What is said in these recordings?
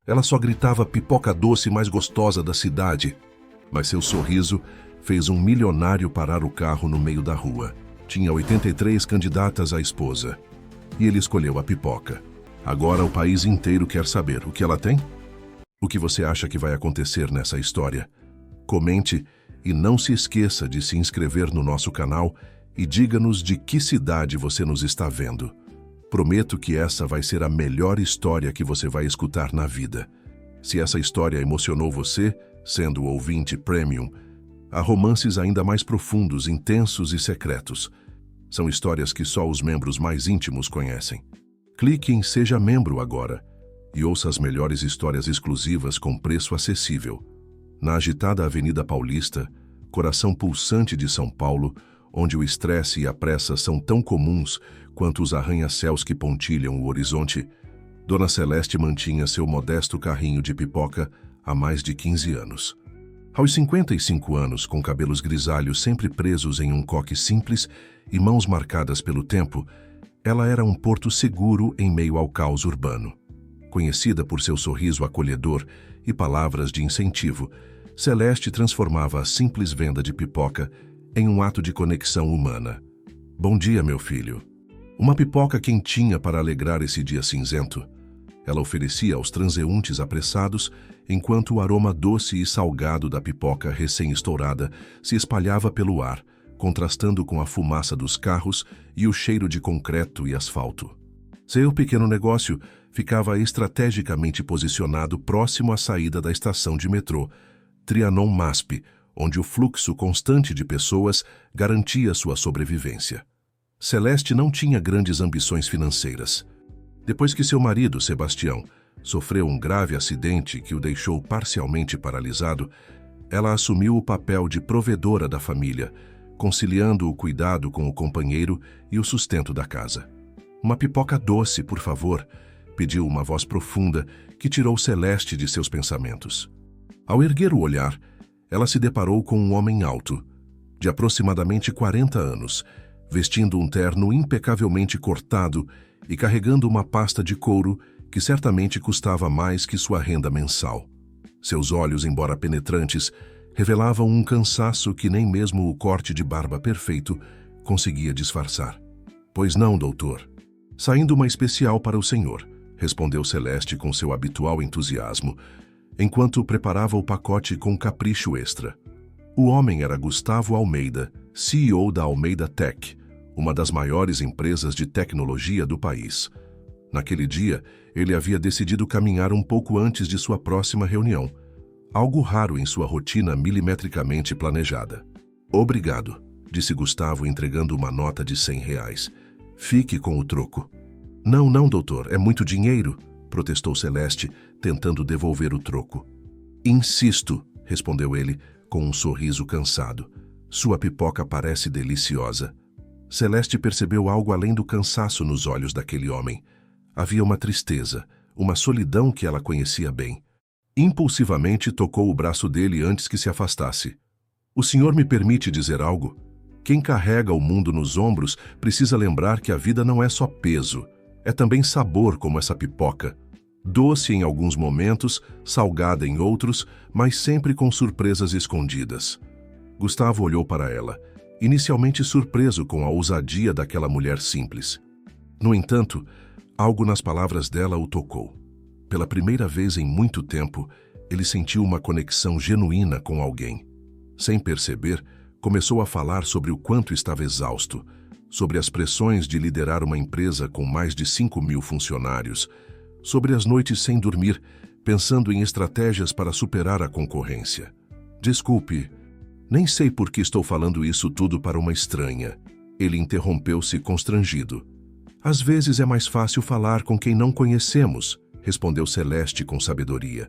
Ela só gritava pipoca doce mais gostosa da cidade, mas seu sorriso fez um milionário parar o carro no meio da rua. Tinha 83 candidatas à esposa, e ele escolheu a pipoca. Agora o país inteiro quer saber o que ela tem? O que você acha que vai acontecer nessa história? Comente e não se esqueça de se inscrever no nosso canal e diga-nos de que cidade você nos está vendo. Prometo que essa vai ser a melhor história que você vai escutar na vida. Se essa história emocionou você, sendo ouvinte premium, há romances ainda mais profundos, intensos e secretos. São histórias que só os membros mais íntimos conhecem. Clique em Seja Membro agora e ouça as melhores histórias exclusivas com preço acessível. Na agitada Avenida Paulista, coração pulsante de São Paulo, onde o estresse e a pressa são tão comuns quanto os arranha-céus que pontilham o horizonte, Dona Celeste mantinha seu modesto carrinho de pipoca há mais de 15 anos. Aos 55 anos, com cabelos grisalhos sempre presos em um coque simples e mãos marcadas pelo tempo, ela era um porto seguro em meio ao caos urbano. Conhecida por seu sorriso acolhedor e palavras de incentivo, Celeste transformava a simples venda de pipoca em um ato de conexão humana. Bom dia, meu filho. Uma pipoca quentinha para alegrar esse dia cinzento. Ela oferecia aos transeuntes apressados, enquanto o aroma doce e salgado da pipoca recém-estourada se espalhava pelo ar, contrastando com a fumaça dos carros e o cheiro de concreto e asfalto. Seu pequeno negócio ficava estrategicamente posicionado próximo à saída da estação de metrô, Trianon-MASP, onde o fluxo constante de pessoas garantia sua sobrevivência. Celeste não tinha grandes ambições financeiras. Depois que seu marido, Sebastião, sofreu um grave acidente que o deixou parcialmente paralisado, ela assumiu o papel de provedora da família, conciliando o cuidado com o companheiro e o sustento da casa. Uma pipoca doce, por favor, pediu uma voz profunda que tirou Celeste de seus pensamentos. Ao erguer o olhar, ela se deparou com um homem alto, de aproximadamente 40 anos, vestindo um terno impecavelmente cortado e carregando uma pasta de couro que certamente custava mais que sua renda mensal. Seus olhos, embora penetrantes, revelavam um cansaço que nem mesmo o corte de barba perfeito conseguia disfarçar. Pois não, doutor. Saindo uma especial para o senhor, respondeu Celeste com seu habitual entusiasmo, enquanto preparava o pacote com capricho extra. O homem era Gustavo Almeida, CEO da Almeida Tech, uma das maiores empresas de tecnologia do país. Naquele dia, ele havia decidido caminhar um pouco antes de sua próxima reunião, algo raro em sua rotina milimetricamente planejada. Obrigado, disse Gustavo entregando uma nota de R$ 100. Fique com o troco. Não, doutor, é muito dinheiro, protestou Celeste, tentando devolver o troco. Insisto, respondeu ele, com um sorriso cansado. Sua pipoca parece deliciosa. Celeste percebeu algo além do cansaço nos olhos daquele homem. Havia uma tristeza, uma solidão que ela conhecia bem. Impulsivamente tocou o braço dele antes que se afastasse. O senhor me permite dizer algo? Quem carrega o mundo nos ombros precisa lembrar que a vida não é só peso, é também sabor como essa pipoca. Doce em alguns momentos, salgada em outros, mas sempre com surpresas escondidas. Gustavo olhou para ela, inicialmente surpreso com a ousadia daquela mulher simples. No entanto, algo nas palavras dela o tocou. Pela primeira vez em muito tempo, ele sentiu uma conexão genuína com alguém. Sem perceber, começou a falar sobre o quanto estava exausto, sobre as pressões de liderar uma empresa com mais de 5.000 funcionários, sobre as noites sem dormir, pensando em estratégias para superar a concorrência. Desculpe, nem sei por que estou falando isso tudo para uma estranha. Ele interrompeu-se constrangido. Às vezes é mais fácil falar com quem não conhecemos, respondeu Celeste com sabedoria.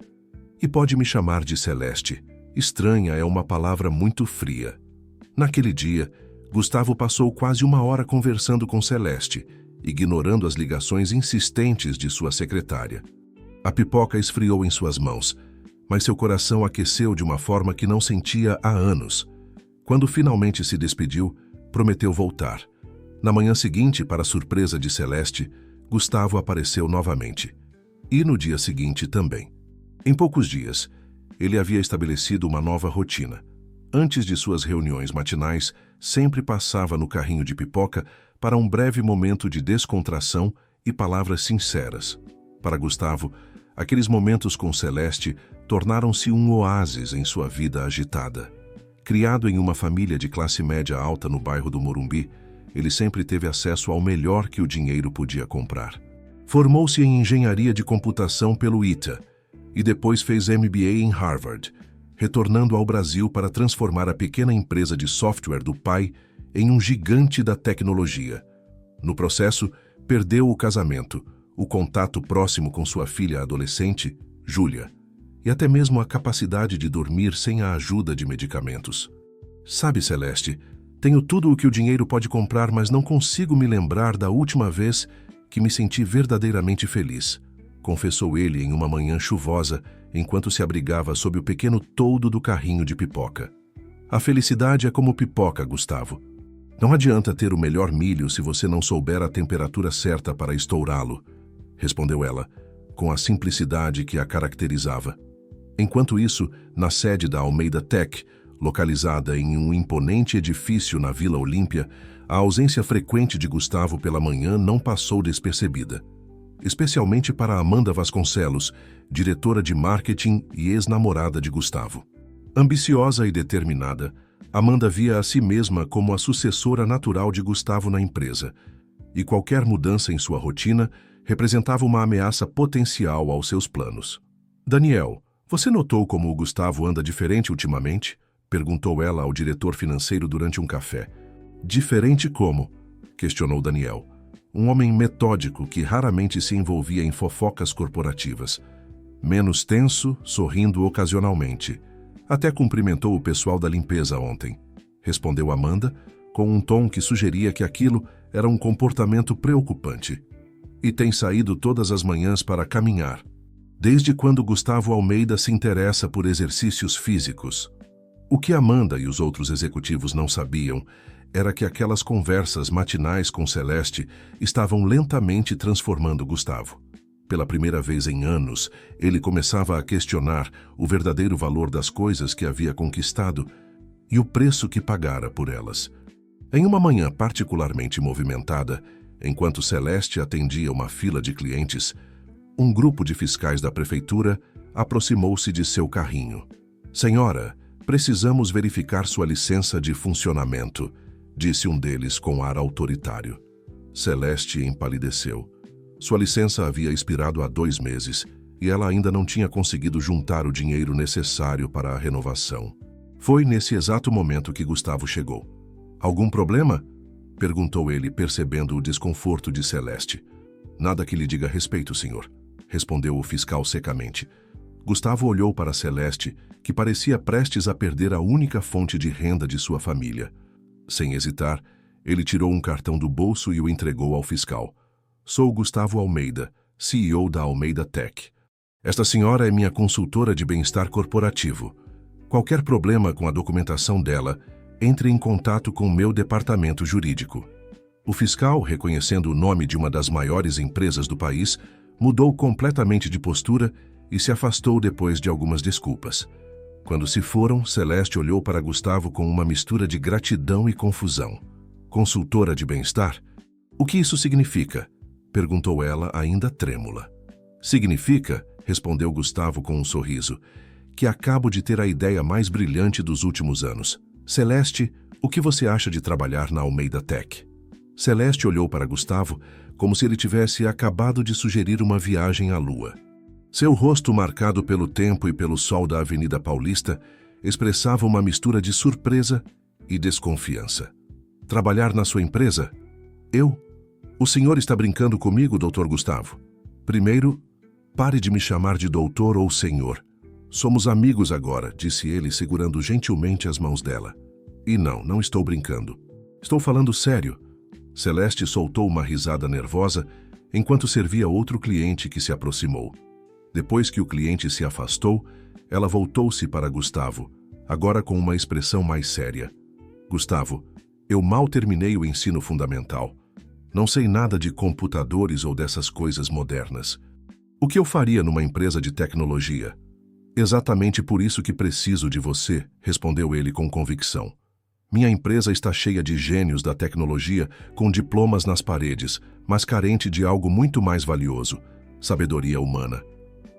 E pode me chamar de Celeste. Estranha é uma palavra muito fria. Naquele dia, Gustavo passou quase 1 hora conversando com Celeste, ignorando as ligações insistentes de sua secretária. A pipoca esfriou em suas mãos, mas seu coração aqueceu de uma forma que não sentia há anos. Quando finalmente se despediu, prometeu voltar. Na manhã seguinte, para surpresa de Celeste, Gustavo apareceu novamente. E no dia seguinte também. Em poucos dias, ele havia estabelecido uma nova rotina. Antes de suas reuniões matinais, sempre passava no carrinho de pipoca para um breve momento de descontração e palavras sinceras. Para Gustavo, aqueles momentos com Celeste tornaram-se um oásis em sua vida agitada. Criado em uma família de classe média alta no bairro do Morumbi, ele sempre teve acesso ao melhor que o dinheiro podia comprar. Formou-se em engenharia de computação pelo ITA e depois fez MBA em Harvard, retornando ao Brasil para transformar a pequena empresa de software do pai em um gigante da tecnologia. No processo, perdeu o casamento, o contato próximo com sua filha adolescente, Júlia, e até mesmo a capacidade de dormir sem a ajuda de medicamentos. Sabe, Celeste, tenho tudo o que o dinheiro pode comprar, mas não consigo me lembrar da última vez que me senti verdadeiramente feliz, confessou ele em uma manhã chuvosa, enquanto se abrigava sob o pequeno toldo do carrinho de pipoca. A felicidade é como pipoca, Gustavo. Não adianta ter o melhor milho se você não souber a temperatura certa para estourá-lo, respondeu ela, com a simplicidade que a caracterizava. Enquanto isso, na sede da Almeida Tech, localizada em um imponente edifício na Vila Olímpia, a ausência frequente de Gustavo pela manhã não passou despercebida. Especialmente para Amanda Vasconcelos, diretora de marketing e ex-namorada de Gustavo. Ambiciosa e determinada, Amanda via a si mesma como a sucessora natural de Gustavo na empresa, e qualquer mudança em sua rotina representava uma ameaça potencial aos seus planos. Daniel, você notou como o Gustavo anda diferente ultimamente? Perguntou ela ao diretor financeiro durante um café. Diferente como? Questionou Daniel. Um homem metódico que raramente se envolvia em fofocas corporativas. Menos tenso, sorrindo ocasionalmente. Até cumprimentou o pessoal da limpeza ontem, respondeu Amanda, com um tom que sugeria que aquilo era um comportamento preocupante. E tem saído todas as manhãs para caminhar. Desde quando Gustavo Almeida se interessa por exercícios físicos? O que Amanda e os outros executivos não sabiam era que aquelas conversas matinais com Celeste estavam lentamente transformando Gustavo. Pela primeira vez em anos, ele começava a questionar o verdadeiro valor das coisas que havia conquistado e o preço que pagara por elas. Em uma manhã particularmente movimentada, enquanto Celeste atendia uma fila de clientes, um grupo de fiscais da prefeitura aproximou-se de seu carrinho. Senhora, precisamos verificar sua licença de funcionamento, disse um deles com ar autoritário. Celeste empalideceu. Sua licença havia expirado há 2 meses e ela ainda não tinha conseguido juntar o dinheiro necessário para a renovação. Foi nesse exato momento que Gustavo chegou. Algum problema? Perguntou ele, percebendo o desconforto de Celeste. Nada que lhe diga respeito, senhor, respondeu o fiscal secamente. Gustavo olhou para Celeste, que parecia prestes a perder a única fonte de renda de sua família. Sem hesitar, ele tirou um cartão do bolso e o entregou ao fiscal. Sou Gustavo Almeida, CEO da Almeida Tech. Esta senhora é minha consultora de bem-estar corporativo. Qualquer problema com a documentação dela, entre em contato com meu departamento jurídico. O fiscal, reconhecendo o nome de uma das maiores empresas do país, mudou completamente de postura e se afastou depois de algumas desculpas. Quando se foram, Celeste olhou para Gustavo com uma mistura de gratidão e confusão. Consultora de bem-estar? O que isso significa? Perguntou ela, ainda trêmula. Significa, respondeu Gustavo com um sorriso, que acabo de ter a ideia mais brilhante dos últimos anos. Celeste, o que você acha de trabalhar na Almeida Tech? Celeste olhou para Gustavo como se ele tivesse acabado de sugerir uma viagem à lua. Seu rosto, marcado pelo tempo e pelo sol da Avenida Paulista, expressava uma mistura de surpresa e desconfiança. Trabalhar na sua empresa? Eu? O senhor está brincando comigo, Dr. Gustavo? Primeiro, pare de me chamar de doutor ou senhor. Somos amigos agora, disse ele, segurando gentilmente as mãos dela. E não estou brincando. Estou falando sério. Celeste soltou uma risada nervosa enquanto servia outro cliente que se aproximou. Depois que o cliente se afastou, ela voltou-se para Gustavo, agora com uma expressão mais séria. Gustavo, eu mal terminei o ensino fundamental. Não sei nada de computadores ou dessas coisas modernas. O que eu faria numa empresa de tecnologia? Exatamente por isso que preciso de você, respondeu ele com convicção. Minha empresa está cheia de gênios da tecnologia com diplomas nas paredes, mas carente de algo muito mais valioso: sabedoria humana.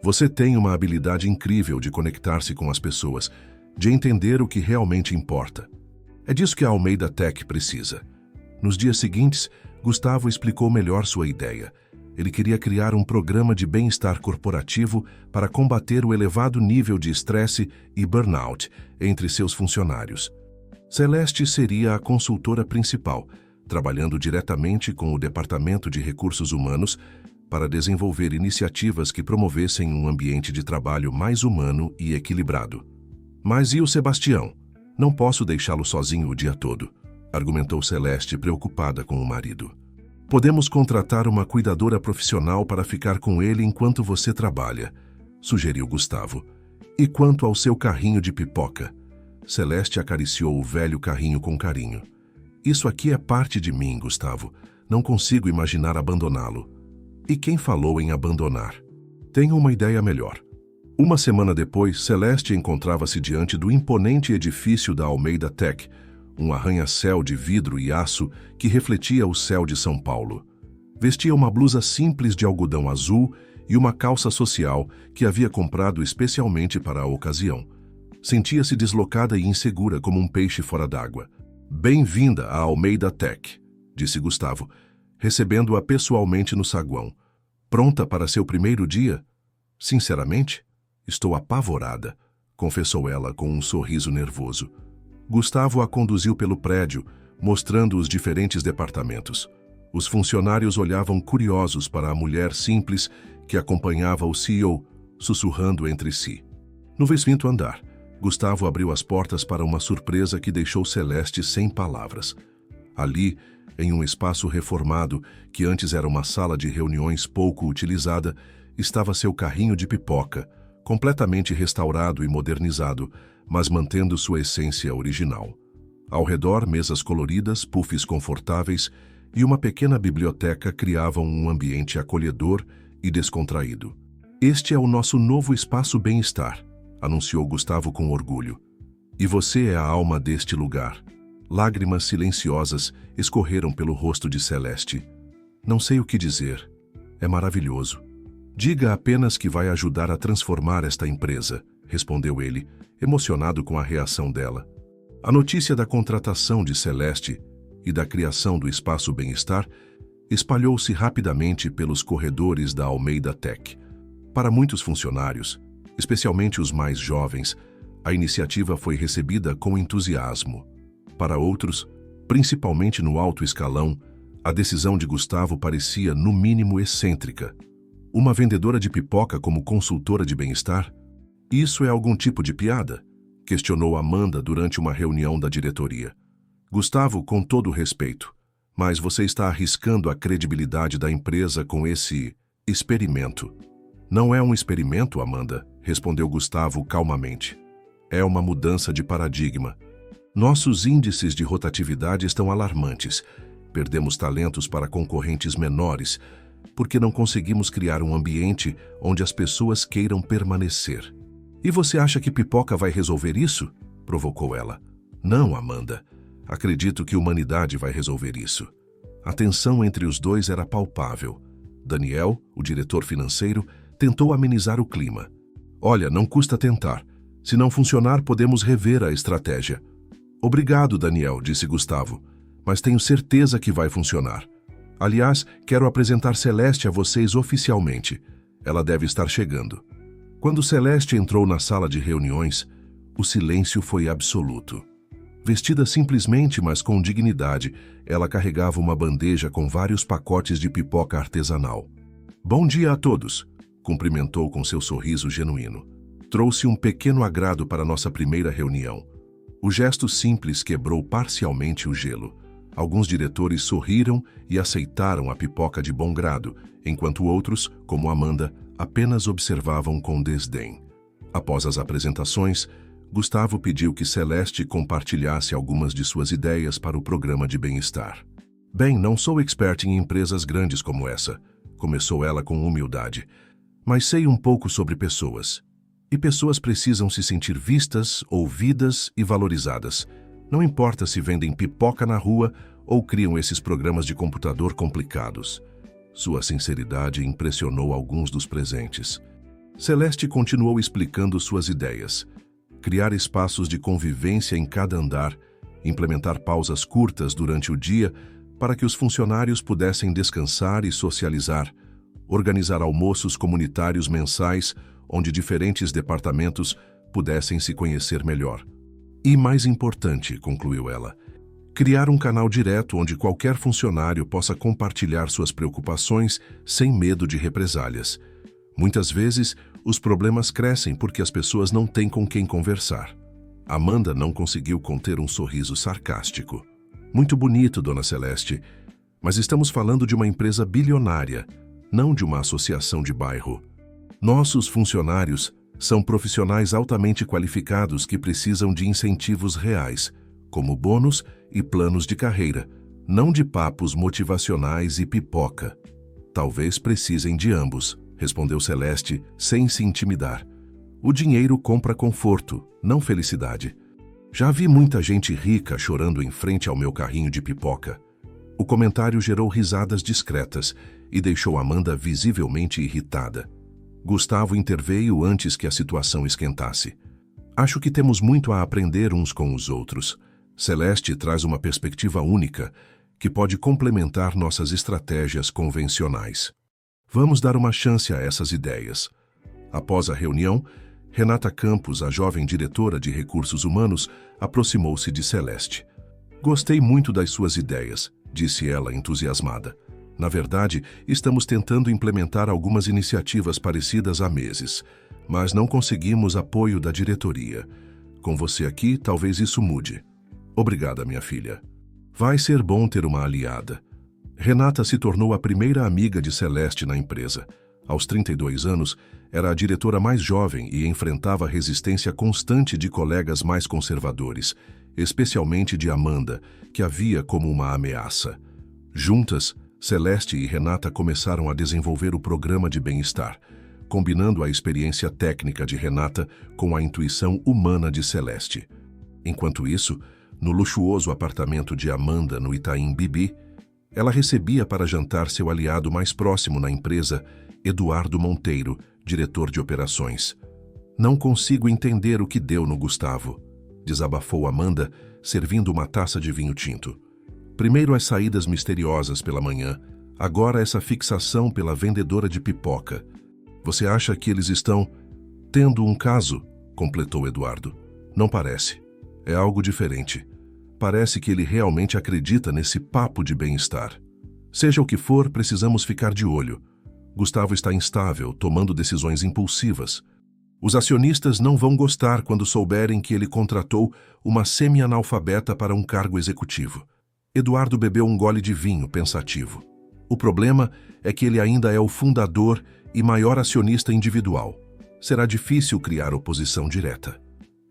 Você tem uma habilidade incrível de conectar-se com as pessoas, de entender o que realmente importa. É disso que a Almeida Tech precisa. Nos dias seguintes, Gustavo explicou melhor sua ideia. Ele queria criar um programa de bem-estar corporativo para combater o elevado nível de estresse e burnout entre seus funcionários. Celeste seria a consultora principal, trabalhando diretamente com o Departamento de Recursos Humanos para desenvolver iniciativas que promovessem um ambiente de trabalho mais humano e equilibrado. Mas e o Sebastião? Não posso deixá-lo sozinho o dia todo, argumentou Celeste, preocupada com o marido. Podemos contratar uma cuidadora profissional para ficar com ele enquanto você trabalha, sugeriu Gustavo. E quanto ao seu carrinho de pipoca? Celeste acariciou o velho carrinho com carinho. Isso aqui é parte de mim, Gustavo. Não consigo imaginar abandoná-lo. E quem falou em abandonar? Tenho uma ideia melhor. Uma semana depois, Celeste encontrava-se diante do imponente edifício da Almeida Tech, um arranha-céu de vidro e aço que refletia o céu de São Paulo. Vestia uma blusa simples de algodão azul e uma calça social que havia comprado especialmente para a ocasião. Sentia-se deslocada e insegura como um peixe fora d'água. Bem-vinda à Almeida Tech, disse Gustavo, recebendo-a pessoalmente no saguão. Pronta para seu primeiro dia? Sinceramente, estou apavorada, confessou ela com um sorriso nervoso. Gustavo a conduziu pelo prédio, mostrando os diferentes departamentos. Os funcionários olhavam curiosos para a mulher simples que acompanhava o CEO, sussurrando entre si. No 15º andar, Gustavo abriu as portas para uma surpresa que deixou Celeste sem palavras. Ali, em um espaço reformado, que antes era uma sala de reuniões pouco utilizada, estava seu carrinho de pipoca, completamente restaurado e modernizado, mas mantendo sua essência original. Ao redor, mesas coloridas, puffs confortáveis e uma pequena biblioteca criavam um ambiente acolhedor e descontraído. Este é o nosso novo espaço bem-estar, anunciou Gustavo com orgulho. E você é a alma deste lugar. Lágrimas silenciosas escorreram pelo rosto de Celeste. Não sei o que dizer. É maravilhoso. Diga apenas que vai ajudar a transformar esta empresa, respondeu ele, emocionado com a reação dela. A notícia da contratação de Celeste e da criação do Espaço Bem-Estar espalhou-se rapidamente pelos corredores da Almeida Tech. Para muitos funcionários, especialmente os mais jovens, a iniciativa foi recebida com entusiasmo. Para outros, principalmente no alto escalão, a decisão de Gustavo parecia, no mínimo, excêntrica. Uma vendedora de pipoca como consultora de bem-estar? Isso é algum tipo de piada? Questionou Amanda durante uma reunião da diretoria. Gustavo, com todo o respeito, mas você está arriscando a credibilidade da empresa com esse experimento. Não é um experimento, Amanda, respondeu Gustavo calmamente. É uma mudança de paradigma. Nossos índices de rotatividade estão alarmantes. Perdemos talentos para concorrentes menores, porque não conseguimos criar um ambiente onde as pessoas queiram permanecer. E você acha que pipoca vai resolver isso? Provocou ela. Não, Amanda. Acredito que a humanidade vai resolver isso. A tensão entre os dois era palpável. Daniel, o diretor financeiro, tentou amenizar o clima. Olha, não custa tentar. Se não funcionar, podemos rever a estratégia. Obrigado, Daniel, disse Gustavo, mas tenho certeza que vai funcionar. Aliás, quero apresentar Celeste a vocês oficialmente. Ela deve estar chegando. Quando Celeste entrou na sala de reuniões, o silêncio foi absoluto. Vestida simplesmente, mas com dignidade, ela carregava uma bandeja com vários pacotes de pipoca artesanal. Bom dia a todos, cumprimentou com seu sorriso genuíno. Trouxe um pequeno agrado para nossa primeira reunião. O gesto simples quebrou parcialmente o gelo. Alguns diretores sorriram e aceitaram a pipoca de bom grado, enquanto outros, como Amanda, apenas observavam com desdém. Após as apresentações, Gustavo pediu que Celeste compartilhasse algumas de suas ideias para o programa de bem-estar. Bem, não sou expert em empresas grandes como essa, começou ela com humildade, mas sei um pouco sobre pessoas. E pessoas precisam se sentir vistas, ouvidas e valorizadas. Não importa se vendem pipoca na rua ou criam esses programas de computador complicados. Sua sinceridade impressionou alguns dos presentes. Celeste continuou explicando suas ideias. Criar espaços de convivência em cada andar, implementar pausas curtas durante o dia para que os funcionários pudessem descansar e socializar, organizar almoços comunitários mensais onde diferentes departamentos pudessem se conhecer melhor. E mais importante, concluiu ela, criar um canal direto onde qualquer funcionário possa compartilhar suas preocupações sem medo de represálias. Muitas vezes, os problemas crescem porque as pessoas não têm com quem conversar. Amanda não conseguiu conter um sorriso sarcástico. Muito bonito, Dona Celeste, mas estamos falando de uma empresa bilionária, não de uma associação de bairro. Nossos funcionários são profissionais altamente qualificados que precisam de incentivos reais, como bônus e planos de carreira, não de papos motivacionais e pipoca. Talvez precisem de ambos, respondeu Celeste, sem se intimidar. O dinheiro compra conforto, não felicidade. Já vi muita gente rica chorando em frente ao meu carrinho de pipoca. O comentário gerou risadas discretas e deixou Amanda visivelmente irritada. Gustavo interveio antes que a situação esquentasse. Acho que temos muito a aprender uns com os outros. Celeste traz uma perspectiva única que pode complementar nossas estratégias convencionais. Vamos dar uma chance a essas ideias. Após a reunião, Renata Campos, a jovem diretora de recursos humanos, aproximou-se de Celeste. Gostei muito das suas ideias, disse ela entusiasmada. Na verdade, estamos tentando implementar algumas iniciativas parecidas há meses, mas não conseguimos apoio da diretoria. Com você aqui, talvez isso mude. Obrigada, minha filha. Vai ser bom ter uma aliada. Renata se tornou a primeira amiga de Celeste na empresa. Aos 32 anos, era a diretora mais jovem e enfrentava a resistência constante de colegas mais conservadores, especialmente de Amanda, que a via como uma ameaça. Juntas, Celeste e Renata começaram a desenvolver o programa de bem-estar, combinando a experiência técnica de Renata com a intuição humana de Celeste. Enquanto isso, no luxuoso apartamento de Amanda no Itaim Bibi, ela recebia para jantar seu aliado mais próximo na empresa, Eduardo Monteiro, diretor de operações. Não consigo entender o que deu no Gustavo, desabafou Amanda, servindo uma taça de vinho tinto. Primeiro as saídas misteriosas pela manhã, agora essa fixação pela vendedora de pipoca. Você acha que eles estão tendo um caso? Completou Eduardo. Não parece. É algo diferente. Parece que ele realmente acredita nesse papo de bem-estar. Seja o que for, precisamos ficar de olho. Gustavo está instável, tomando decisões impulsivas. Os acionistas não vão gostar quando souberem que ele contratou uma semi-analfabeta para um cargo executivo. Eduardo bebeu um gole de vinho, pensativo. O problema é que ele ainda é o fundador e maior acionista individual. Será difícil criar oposição direta.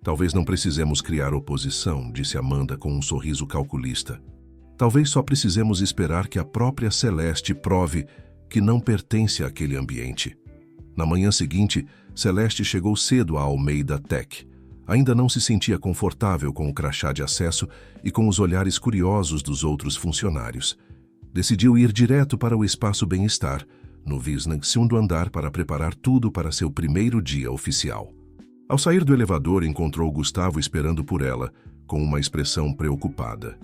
Talvez não precisemos criar oposição, disse Amanda com um sorriso calculista. Talvez só precisemos esperar que a própria Celeste prove que não pertence àquele ambiente. Na manhã seguinte, Celeste chegou cedo à Almeida Tech. Ainda não se sentia confortável com o crachá de acesso e com os olhares curiosos dos outros funcionários. Decidiu ir direto para o espaço bem-estar, no 22º andar, para preparar tudo para seu primeiro dia oficial. Ao sair do elevador, encontrou Gustavo esperando por ela, com uma expressão preocupada.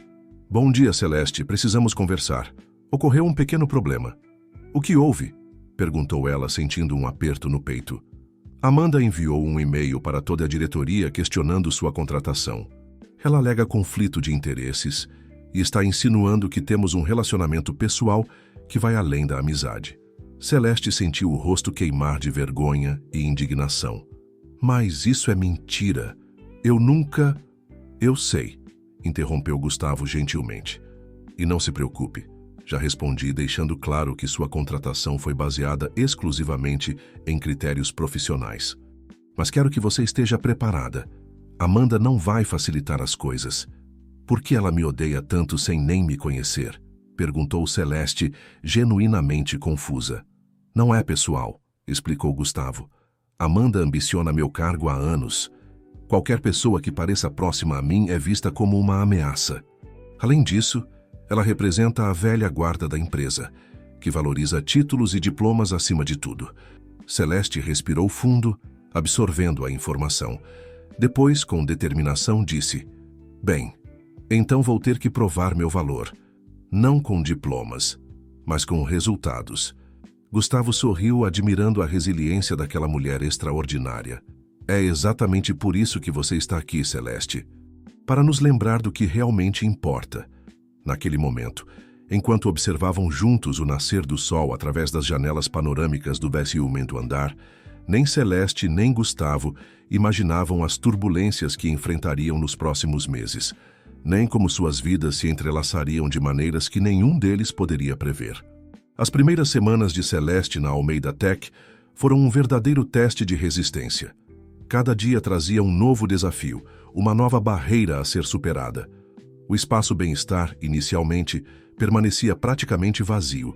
Bom dia, Celeste. Precisamos conversar. Ocorreu um pequeno problema. O que houve? Perguntou ela, sentindo um aperto no peito. Amanda enviou um e-mail para toda a diretoria questionando sua contratação. Ela alega conflito de interesses e está insinuando que temos um relacionamento pessoal que vai além da amizade. Celeste sentiu o rosto queimar de vergonha e indignação. Mas isso é mentira. Eu nunca... Eu sei, interrompeu Gustavo gentilmente. E não se preocupe. Já respondi, deixando claro que sua contratação foi baseada exclusivamente em critérios profissionais. Mas quero que você esteja preparada. Amanda não vai facilitar as coisas. Por que ela me odeia tanto sem nem me conhecer? Perguntou Celeste, genuinamente confusa. Não é pessoal, explicou Gustavo. Amanda ambiciona meu cargo há anos. Qualquer pessoa que pareça próxima a mim é vista como uma ameaça. Além disso, ela representa a velha guarda da empresa, que valoriza títulos e diplomas acima de tudo. Celeste respirou fundo, absorvendo a informação. Depois, com determinação, disse: Bem, então vou ter que provar meu valor. Não com diplomas, mas com resultados. Gustavo sorriu, admirando a resiliência daquela mulher extraordinária. É exatamente por isso que você está aqui, Celeste. Para nos lembrar do que realmente importa. Naquele momento, enquanto observavam juntos o nascer do sol através das janelas panorâmicas do 15º andar, nem Celeste nem Gustavo imaginavam as turbulências que enfrentariam nos próximos meses, nem como suas vidas se entrelaçariam de maneiras que nenhum deles poderia prever. As primeiras semanas de Celeste na Almeida Tech foram um verdadeiro teste de resistência. Cada dia trazia um novo desafio, uma nova barreira a ser superada. O espaço Bem-Estar, inicialmente, permanecia praticamente vazio.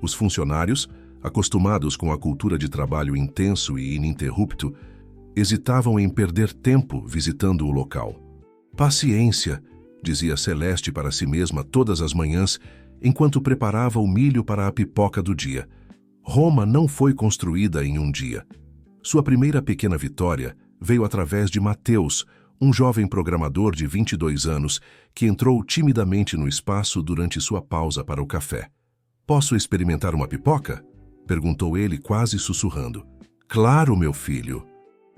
Os funcionários, acostumados com a cultura de trabalho intenso e ininterrupto, hesitavam em perder tempo visitando o local. Paciência, dizia Celeste para si mesma todas as manhãs, enquanto preparava o milho para a pipoca do dia. Roma não foi construída em um dia. Sua primeira pequena vitória veio através de Mateus, um jovem programador de 22 anos que entrou timidamente no espaço durante sua pausa para o café. "Posso experimentar uma pipoca?" perguntou ele quase sussurrando. "Claro, meu filho."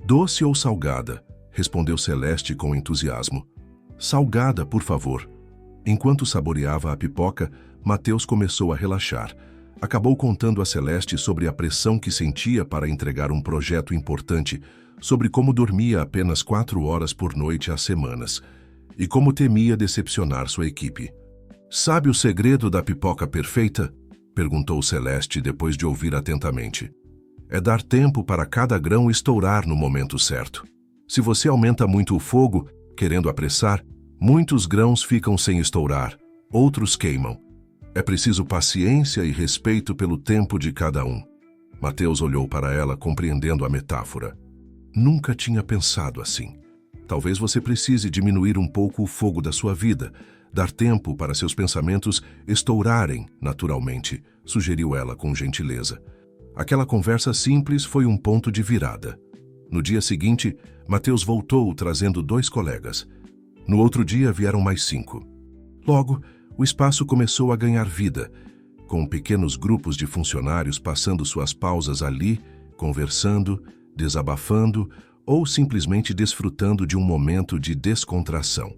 "Doce ou salgada?" respondeu Celeste com entusiasmo. "Salgada, por favor." Enquanto saboreava a pipoca, Mateus começou a relaxar. Acabou contando a Celeste sobre a pressão que sentia para entregar um projeto importante, sobre como dormia apenas 4 horas por noite há semanas, e como temia decepcionar sua equipe. "Sabe o segredo da pipoca perfeita?" perguntou Celeste depois de ouvir atentamente. "É dar tempo para cada grão estourar no momento certo. Se você aumenta muito o fogo, querendo apressar, muitos grãos ficam sem estourar, outros queimam. É preciso paciência e respeito pelo tempo de cada um." Mateus olhou para ela, compreendendo a metáfora. "Nunca tinha pensado assim. Talvez você precise diminuir um pouco o fogo da sua vida, dar tempo para seus pensamentos estourarem naturalmente", sugeriu ela com gentileza. Aquela conversa simples foi um ponto de virada. No dia seguinte, Mateus voltou trazendo 2 colegas. No outro dia vieram mais 5. Logo, o espaço começou a ganhar vida, com pequenos grupos de funcionários passando suas pausas ali, conversando, desabafando ou simplesmente desfrutando de um momento de descontração.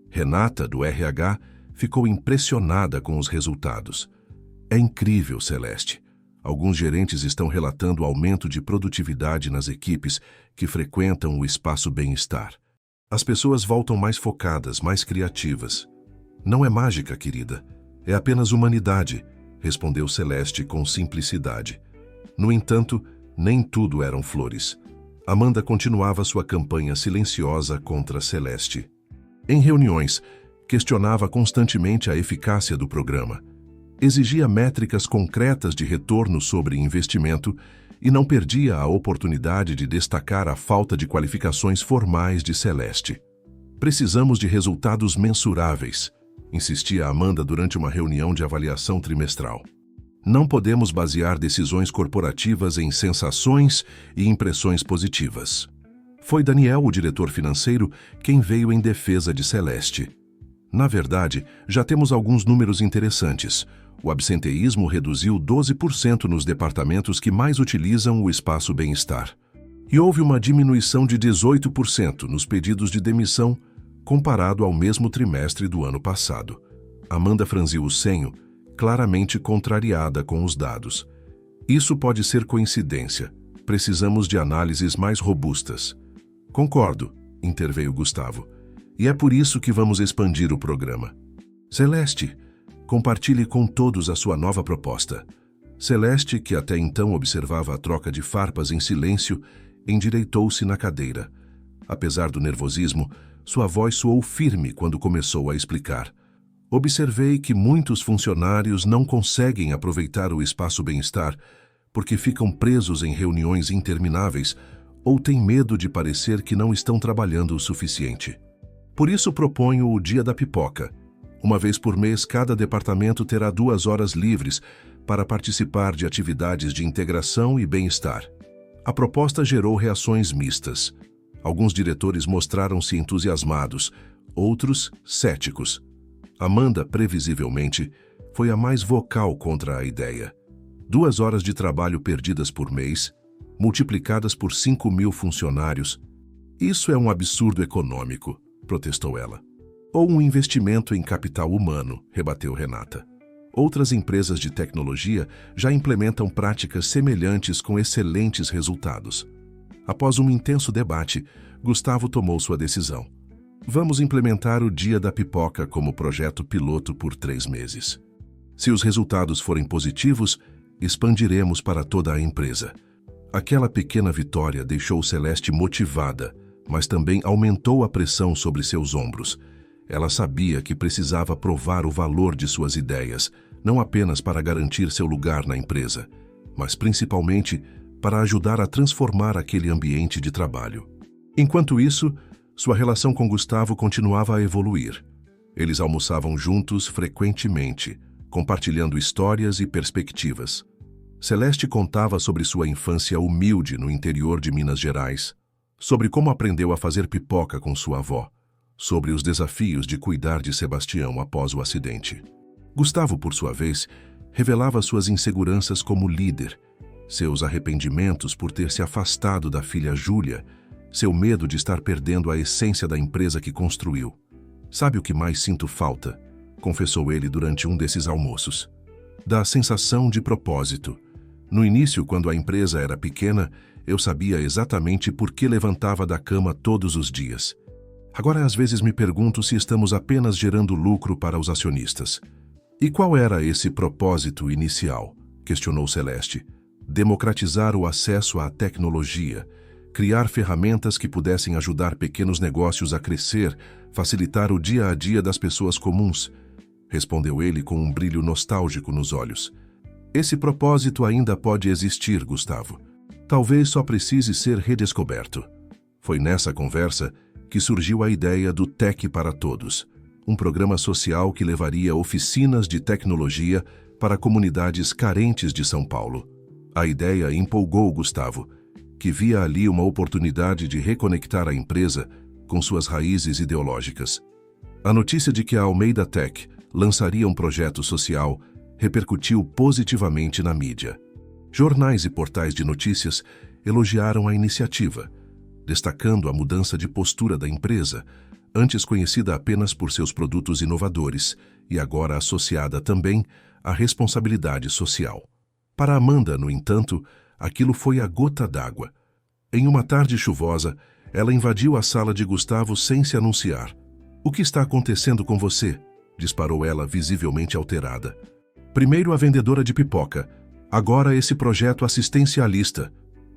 Renata, do RH, ficou impressionada com os resultados. "É incrível, Celeste. Alguns gerentes estão relatando aumento de produtividade nas equipes que frequentam o espaço Bem-Estar. As pessoas voltam mais focadas, mais criativas." "Não é mágica, querida. É apenas humanidade", respondeu Celeste com simplicidade. No entanto, nem tudo eram flores. Amanda continuava sua campanha silenciosa contra Celeste. Em reuniões, questionava constantemente a eficácia do programa. Exigia métricas concretas de retorno sobre investimento e não perdia a oportunidade de destacar a falta de qualificações formais de Celeste. "Precisamos de resultados mensuráveis", insistia Amanda durante uma reunião de avaliação trimestral. "Não podemos basear decisões corporativas em sensações e impressões positivas." Foi Daniel, o diretor financeiro, quem veio em defesa de Celeste. "Na verdade, já temos alguns números interessantes. O absenteísmo reduziu 12% nos departamentos que mais utilizam o espaço Bem-Estar. E houve uma diminuição de 18% nos pedidos de demissão, comparado ao mesmo trimestre do ano passado." Amanda franziu o senho, claramente contrariada com os dados. "Isso pode ser coincidência. Precisamos de análises mais robustas." "Concordo", interveio Gustavo. "E é por isso que vamos expandir o programa." "Celeste, compartilhe com todos a sua nova proposta." Celeste, que até então observava a troca de farpas em silêncio, endireitou-se na cadeira. Apesar do nervosismo, sua voz soou firme quando começou a explicar. "Observei que muitos funcionários não conseguem aproveitar o espaço Bem-Estar porque ficam presos em reuniões intermináveis ou têm medo de parecer que não estão trabalhando o suficiente. Por isso proponho o Dia da Pipoca. Uma vez por mês, cada departamento terá 2 horas livres para participar de atividades de integração e bem-estar. A proposta gerou reações mistas. Alguns diretores mostraram-se entusiasmados, outros céticos. Amanda, previsivelmente, foi a mais vocal contra a ideia. 2 horas de trabalho perdidas por mês, multiplicadas por 5.000 funcionários. Isso é um absurdo econômico, protestou ela. Ou um investimento em capital humano, rebateu Renata. Outras empresas de tecnologia já implementam práticas semelhantes com excelentes resultados. Após um intenso debate, Gustavo tomou sua decisão. Vamos implementar o Dia da Pipoca como projeto piloto por 3 meses. Se os resultados forem positivos, expandiremos para toda a empresa. Aquela pequena vitória deixou Celeste motivada, mas também aumentou a pressão sobre seus ombros. Ela sabia que precisava provar o valor de suas ideias, não apenas para garantir seu lugar na empresa, mas principalmente para ajudar a transformar aquele ambiente de trabalho. Enquanto isso, sua relação com Gustavo continuava a evoluir. Eles almoçavam juntos frequentemente, compartilhando histórias e perspectivas. Celeste contava sobre sua infância humilde no interior de Minas Gerais, sobre como aprendeu a fazer pipoca com sua avó, sobre os desafios de cuidar de Sebastião após o acidente. Gustavo, por sua vez, revelava suas inseguranças como líder, seus arrependimentos por ter se afastado da filha Júlia, seu medo de estar perdendo a essência da empresa que construiu. Sabe o que mais sinto falta? Confessou ele durante um desses almoços. Da sensação de propósito. No início, quando a empresa era pequena, eu sabia exatamente por que levantava da cama todos os dias. Agora, às vezes, me pergunto se estamos apenas gerando lucro para os acionistas. E qual era esse propósito inicial? Questionou Celeste. Democratizar o acesso à tecnologia, criar ferramentas que pudessem ajudar pequenos negócios a crescer, facilitar o dia a dia das pessoas comuns, respondeu ele com um brilho nostálgico nos olhos. Esse propósito ainda pode existir, Gustavo. Talvez só precise ser redescoberto. Foi nessa conversa que surgiu a ideia do Tech para Todos, um programa social que levaria oficinas de tecnologia para comunidades carentes de São Paulo. A ideia empolgou Gustavo, que via ali uma oportunidade de reconectar a empresa com suas raízes ideológicas. A notícia de que a Almeida Tech lançaria um projeto social repercutiu positivamente na mídia. Jornais e portais de notícias elogiaram a iniciativa, destacando a mudança de postura da empresa, antes conhecida apenas por seus produtos inovadores e agora associada também à responsabilidade social. Para Amanda, no entanto, aquilo foi a gota d'água. Em uma tarde chuvosa, ela invadiu a sala de Gustavo sem se anunciar. "O que está acontecendo com você?" disparou ela, visivelmente alterada. "Primeiro a vendedora de pipoca, agora esse projeto assistencialista.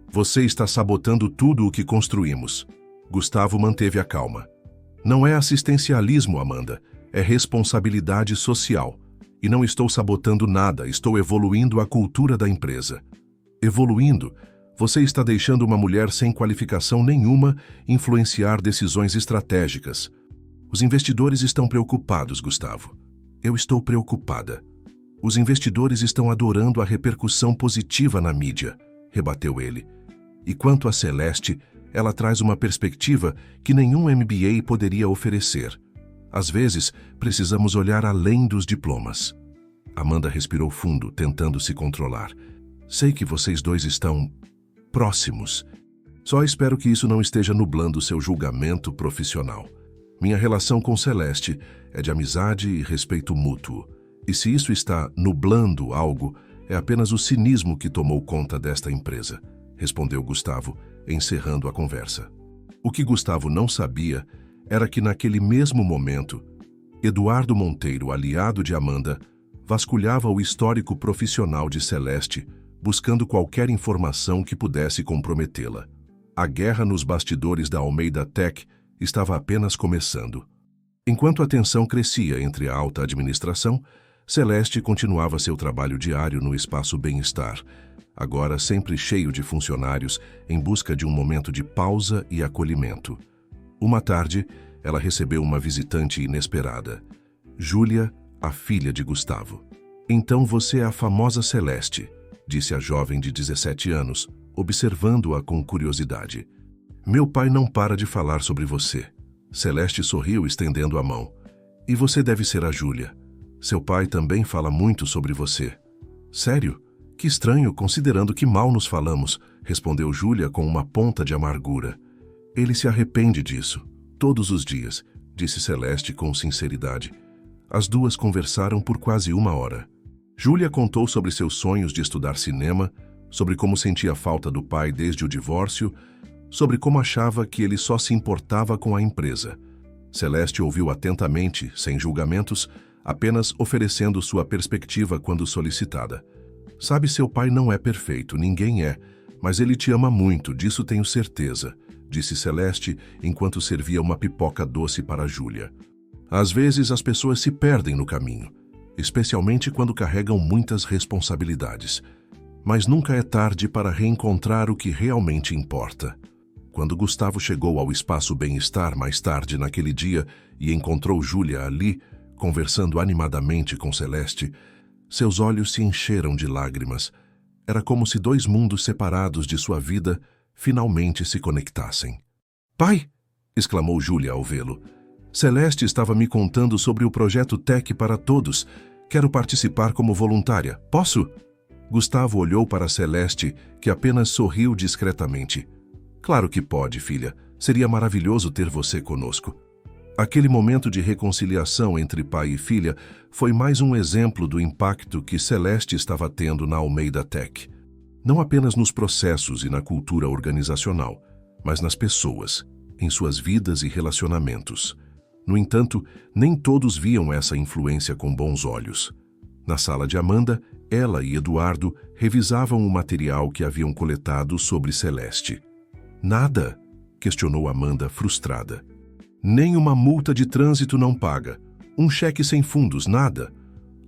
Você está sabotando tudo o que construímos." Gustavo manteve a calma. "Não é assistencialismo, Amanda, é responsabilidade social. E não estou sabotando nada, estou evoluindo a cultura da empresa." "Evoluindo? Você está deixando uma mulher sem qualificação nenhuma influenciar decisões estratégicas. Os investidores estão preocupados, Gustavo. Eu estou preocupada. Os investidores estão adorando a repercussão positiva na mídia", rebateu ele. "E quanto a Celeste, ela traz uma perspectiva que nenhum MBA poderia oferecer. Às vezes, precisamos olhar além dos diplomas." Amanda respirou fundo, tentando se controlar. "Sei que vocês dois estão próximos. Só espero que isso não esteja nublando seu julgamento profissional. Minha relação com Celeste é de amizade e respeito mútuo. E se isso está nublando algo, é apenas o cinismo que tomou conta desta empresa", respondeu Gustavo, encerrando a conversa. O que Gustavo não sabia era que naquele mesmo momento, Eduardo Monteiro, aliado de Amanda, vasculhava o histórico profissional de Celeste, buscando qualquer informação que pudesse comprometê-la. A guerra nos bastidores da Almeida Tech estava apenas começando. Enquanto a tensão crescia entre a alta administração, Celeste continuava seu trabalho diário no espaço Bem-Estar, agora sempre cheio de funcionários em busca de um momento de pausa e acolhimento. Uma tarde, ela recebeu uma visitante inesperada. Júlia, a filha de Gustavo. "Então você é a famosa Celeste", disse a jovem de 17 anos, observando-a com curiosidade. "Meu pai não para de falar sobre você." Celeste sorriu, estendendo a mão. "E você deve ser a Júlia. Seu pai também fala muito sobre você." "Sério? Que estranho, considerando que mal nos falamos", respondeu Júlia com uma ponta de amargura. "Ele se arrepende disso, todos os dias", disse Celeste com sinceridade. As duas conversaram por quase 1 hora. Júlia contou sobre seus sonhos de estudar cinema, sobre como sentia falta do pai desde o divórcio, sobre como achava que ele só se importava com a empresa. Celeste ouviu atentamente, sem julgamentos, apenas oferecendo sua perspectiva quando solicitada. "Sabe, seu pai não é perfeito, ninguém é, mas ele te ama muito, disso tenho certeza", disse Celeste enquanto servia uma pipoca doce para Júlia. "Às vezes as pessoas se perdem no caminho, especialmente quando carregam muitas responsabilidades. Mas nunca é tarde para reencontrar o que realmente importa." Quando Gustavo chegou ao Espaço Bem-Estar mais tarde naquele dia e encontrou Júlia ali, conversando animadamente com Celeste, seus olhos se encheram de lágrimas. Era como se 2 mundos separados de sua vida finalmente se conectassem. "Pai!" exclamou Júlia ao vê-lo. "Celeste estava me contando sobre o projeto Tech para Todos. Quero participar como voluntária. Posso?" Gustavo olhou para Celeste, que apenas sorriu discretamente. "Claro que pode, filha. Seria maravilhoso ter você conosco." Aquele momento de reconciliação entre pai e filha foi mais um exemplo do impacto que Celeste estava tendo na Almeida Tech. Não apenas nos processos e na cultura organizacional, mas nas pessoas, em suas vidas e relacionamentos. No entanto, nem todos viam essa influência com bons olhos. Na sala de Amanda, ela e Eduardo revisavam o material que haviam coletado sobre Celeste. "Nada?" questionou Amanda, frustrada. "Nem uma multa de trânsito não paga. Um cheque sem fundos, nada."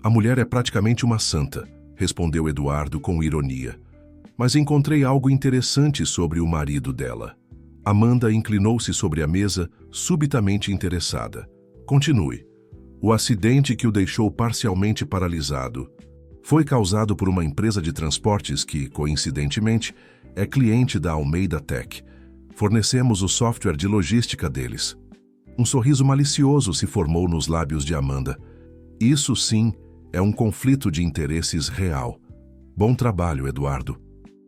"A mulher é praticamente uma santa", respondeu Eduardo com ironia. "Mas encontrei algo interessante sobre o marido dela." Amanda inclinou-se sobre a mesa, subitamente interessada. "Continue." "O acidente que o deixou parcialmente paralisado foi causado por uma empresa de transportes que, coincidentemente, é cliente da Almeida Tech. Fornecemos o software de logística deles." Um sorriso malicioso se formou nos lábios de Amanda. "Isso sim é um conflito de interesses real. Bom trabalho, Eduardo.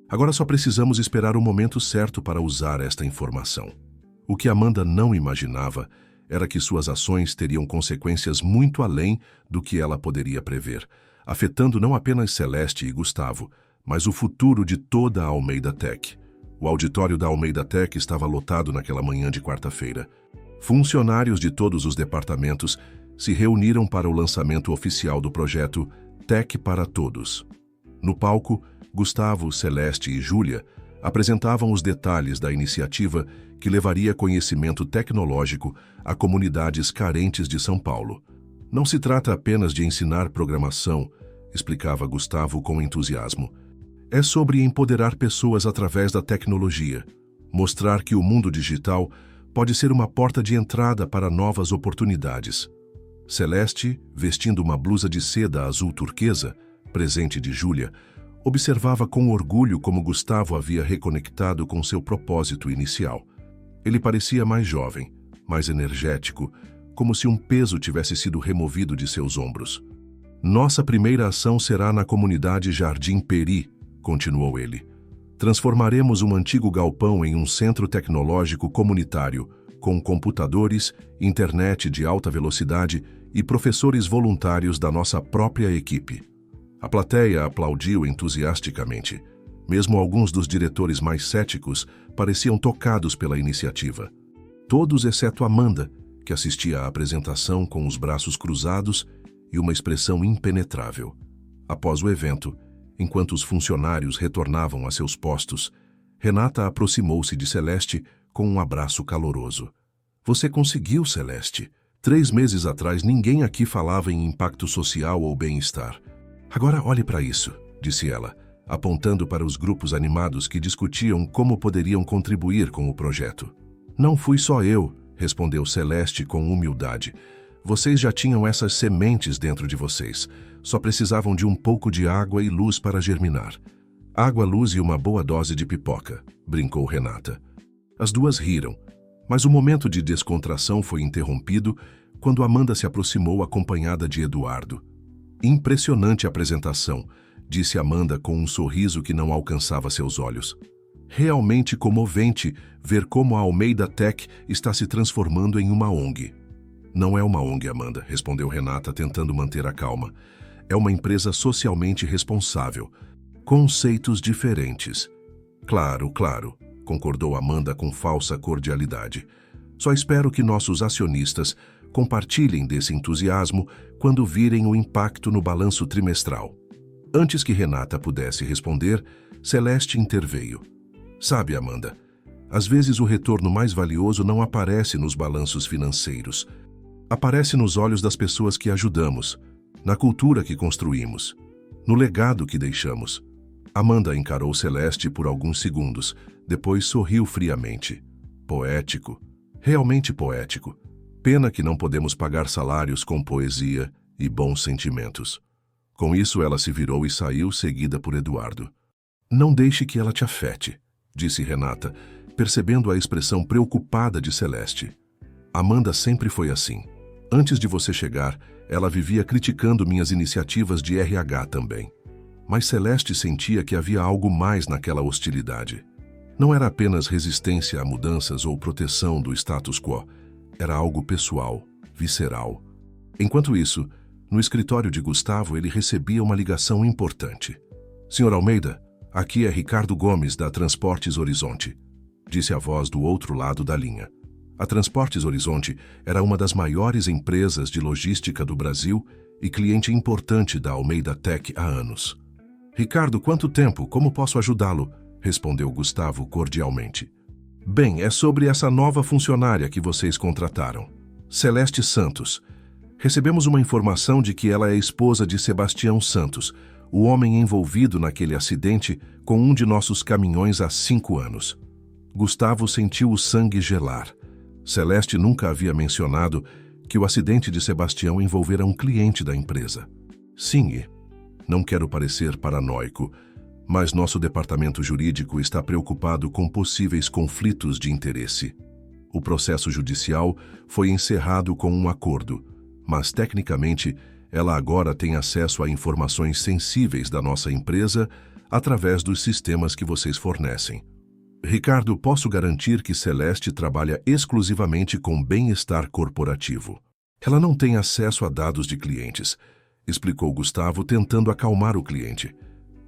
Agora só precisamos esperar o momento certo para usar esta informação." O que Amanda não imaginava era que suas ações teriam consequências muito além do que ela poderia prever, afetando não apenas Celeste e Gustavo, mas o futuro de toda a Almeida Tech. O auditório da Almeida Tech estava lotado naquela manhã de quarta-feira. Funcionários de todos os departamentos se reuniram para o lançamento oficial do projeto Tech para Todos. No palco, Gustavo, Celeste e Júlia apresentavam os detalhes da iniciativa que levaria conhecimento tecnológico a comunidades carentes de São Paulo. "Não se trata apenas de ensinar programação", explicava Gustavo com entusiasmo. "É sobre empoderar pessoas através da tecnologia, mostrar que o mundo digital pode ser uma porta de entrada para novas oportunidades." Celeste, vestindo uma blusa de seda azul turquesa, presente de Júlia, observava com orgulho como Gustavo havia reconectado com seu propósito inicial. Ele parecia mais jovem, mais energético, como se um peso tivesse sido removido de seus ombros. "Nossa primeira ação será na comunidade Jardim Peri", continuou ele. "Transformaremos um antigo galpão em um centro tecnológico comunitário, com computadores, internet de alta velocidade e professores voluntários da nossa própria equipe." A plateia aplaudiu entusiasticamente. Mesmo alguns dos diretores mais céticos pareciam tocados pela iniciativa. Todos exceto Amanda, que assistia à apresentação com os braços cruzados e uma expressão impenetrável. Após o evento, enquanto os funcionários retornavam a seus postos, Renata aproximou-se de Celeste com um abraço caloroso. "Você conseguiu, Celeste. 3 meses atrás ninguém aqui falava em impacto social ou bem-estar. Agora olhe para isso", disse ela. apontando para os grupos animados que discutiam como poderiam contribuir com o projeto. Não fui só eu, respondeu Celeste com humildade. Vocês já tinham essas sementes dentro de vocês. Só precisavam de um pouco de água e luz para germinar. Água, luz e uma boa dose de pipoca, brincou Renata. As duas riram, mas o momento de descontração foi interrompido quando Amanda se aproximou acompanhada de Eduardo. Impressionante apresentação, disse Amanda com um sorriso que não alcançava seus olhos. Realmente comovente ver como a Almeida Tech está se transformando em uma ONG. Não é uma ONG, Amanda, respondeu Renata, tentando manter a calma. É uma empresa socialmente responsável. Conceitos diferentes. Claro, claro, concordou Amanda com falsa cordialidade. Só espero que nossos acionistas compartilhem desse entusiasmo quando virem o impacto no balanço trimestral. Antes que Renata pudesse responder, Celeste interveio. Sabe, Amanda, às vezes o retorno mais valioso não aparece nos balanços financeiros. Aparece nos olhos das pessoas que ajudamos, na cultura que construímos, no legado que deixamos. Amanda encarou Celeste por alguns segundos, depois sorriu friamente. Poético, realmente poético. Pena que não podemos pagar salários com poesia e bons sentimentos. Com isso, ela se virou e saiu, seguida por Eduardo. Não deixe que ela te afete, disse Renata, percebendo a expressão preocupada de Celeste. Amanda sempre foi assim. Antes de você chegar, ela vivia criticando minhas iniciativas de RH também. Mas Celeste sentia que havia algo mais naquela hostilidade. Não era apenas resistência a mudanças ou proteção do status quo. Era algo pessoal, visceral. Enquanto isso, no escritório de Gustavo, ele recebia uma ligação importante. Senhor Almeida, aqui é Ricardo Gomes, da Transportes Horizonte, disse a voz do outro lado da linha. A Transportes Horizonte era uma das maiores empresas de logística do Brasil e cliente importante da Almeida Tech há anos. Ricardo, quanto tempo? Como posso ajudá-lo? Respondeu Gustavo cordialmente. Bem, é sobre essa nova funcionária que vocês contrataram, Celeste Santos. Recebemos uma informação de que ela é esposa de Sebastião Santos, o homem envolvido naquele acidente com um de nossos caminhões há 5 anos. Gustavo sentiu o sangue gelar. Celeste nunca havia mencionado que o acidente de Sebastião envolvera um cliente da empresa. Sim, não quero parecer paranoico, mas nosso departamento jurídico está preocupado com possíveis conflitos de interesse. O processo judicial foi encerrado com um acordo, mas tecnicamente ela agora tem acesso a informações sensíveis da nossa empresa através dos sistemas que vocês fornecem. Ricardo, posso garantir que Celeste trabalha exclusivamente com bem-estar corporativo. Ela não tem acesso a dados de clientes, explicou Gustavo, tentando acalmar o cliente.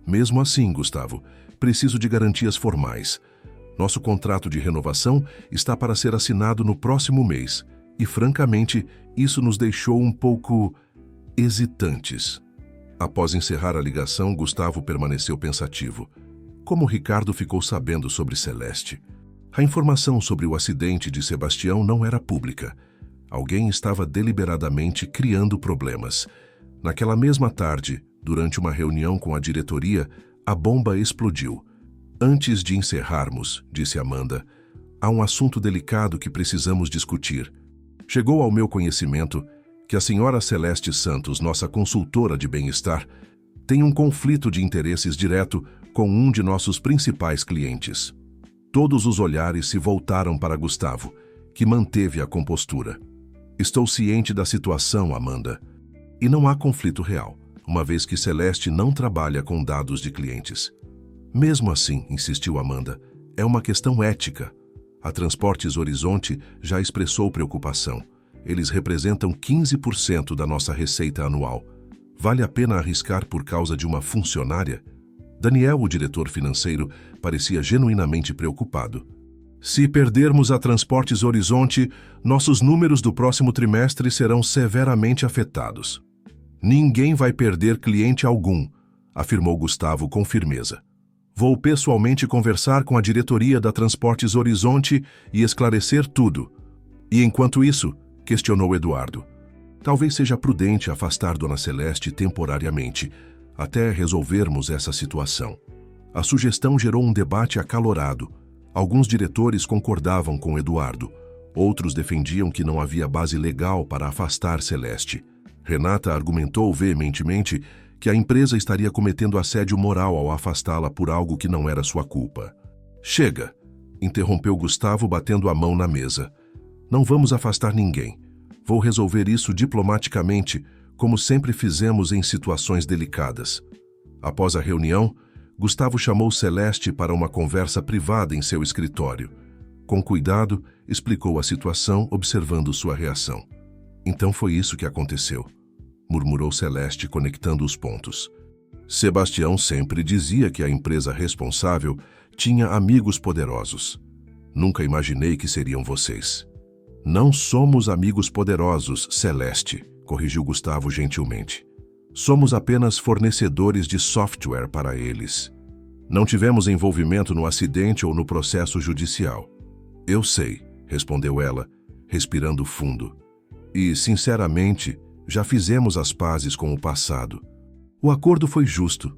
Mesmo assim, Gustavo, preciso de garantias formais. Nosso contrato de renovação está para ser assinado no próximo mês e, francamente, isso nos deixou um pouco hesitantes. Após encerrar a ligação, Gustavo permaneceu pensativo. Como Ricardo ficou sabendo sobre Celeste? A informação sobre o acidente de Sebastião não era pública. Alguém estava deliberadamente criando problemas. Naquela mesma tarde, durante uma reunião com a diretoria, a bomba explodiu. Antes de encerrarmos, disse Amanda, há um assunto delicado que precisamos discutir. Chegou ao meu conhecimento que a senhora Celeste Santos, nossa consultora de bem-estar, tem um conflito de interesses direto com um de nossos principais clientes. Todos os olhares se voltaram para Gustavo, que manteve a compostura. Estou ciente da situação, Amanda. E não há conflito real, uma vez que Celeste não trabalha com dados de clientes. Mesmo assim, insistiu Amanda, é uma questão ética. A Transportes Horizonte já expressou preocupação. Eles representam 15% da nossa receita anual. Vale a pena arriscar por causa de uma funcionária? Daniel, o diretor financeiro, parecia genuinamente preocupado. Se perdermos a Transportes Horizonte, nossos números do próximo trimestre serão severamente afetados. Ninguém vai perder cliente algum, afirmou Gustavo com firmeza. Vou pessoalmente conversar com a diretoria da Transportes Horizonte e esclarecer tudo. E enquanto isso, questionou Eduardo. Talvez seja prudente afastar Dona Celeste temporariamente. até resolvermos essa situação. A sugestão gerou um debate acalorado. Alguns diretores concordavam com Eduardo, outros defendiam que não havia base legal para afastar Celeste. Renata argumentou veementemente que a empresa estaria cometendo assédio moral ao afastá-la por algo que não era sua culpa. "Chega!", interrompeu Gustavo batendo a mão na mesa. "Não vamos afastar ninguém. Vou resolver isso diplomaticamente, como sempre fizemos em situações delicadas." Após a reunião, Gustavo chamou Celeste para uma conversa privada em seu escritório. Com cuidado, explicou a situação, observando sua reação. "Então foi isso que aconteceu", murmurou Celeste, conectando os pontos. "Sebastião sempre dizia que a empresa responsável tinha amigos poderosos. Nunca imaginei que seriam vocês." "Não somos amigos poderosos, Celeste", corrigiu Gustavo gentilmente. "Somos apenas fornecedores de software para eles. Não tivemos envolvimento no acidente ou no processo judicial." "Eu sei", respondeu ela, respirando fundo. "E, sinceramente, já fizemos as pazes com o passado. O acordo foi justo.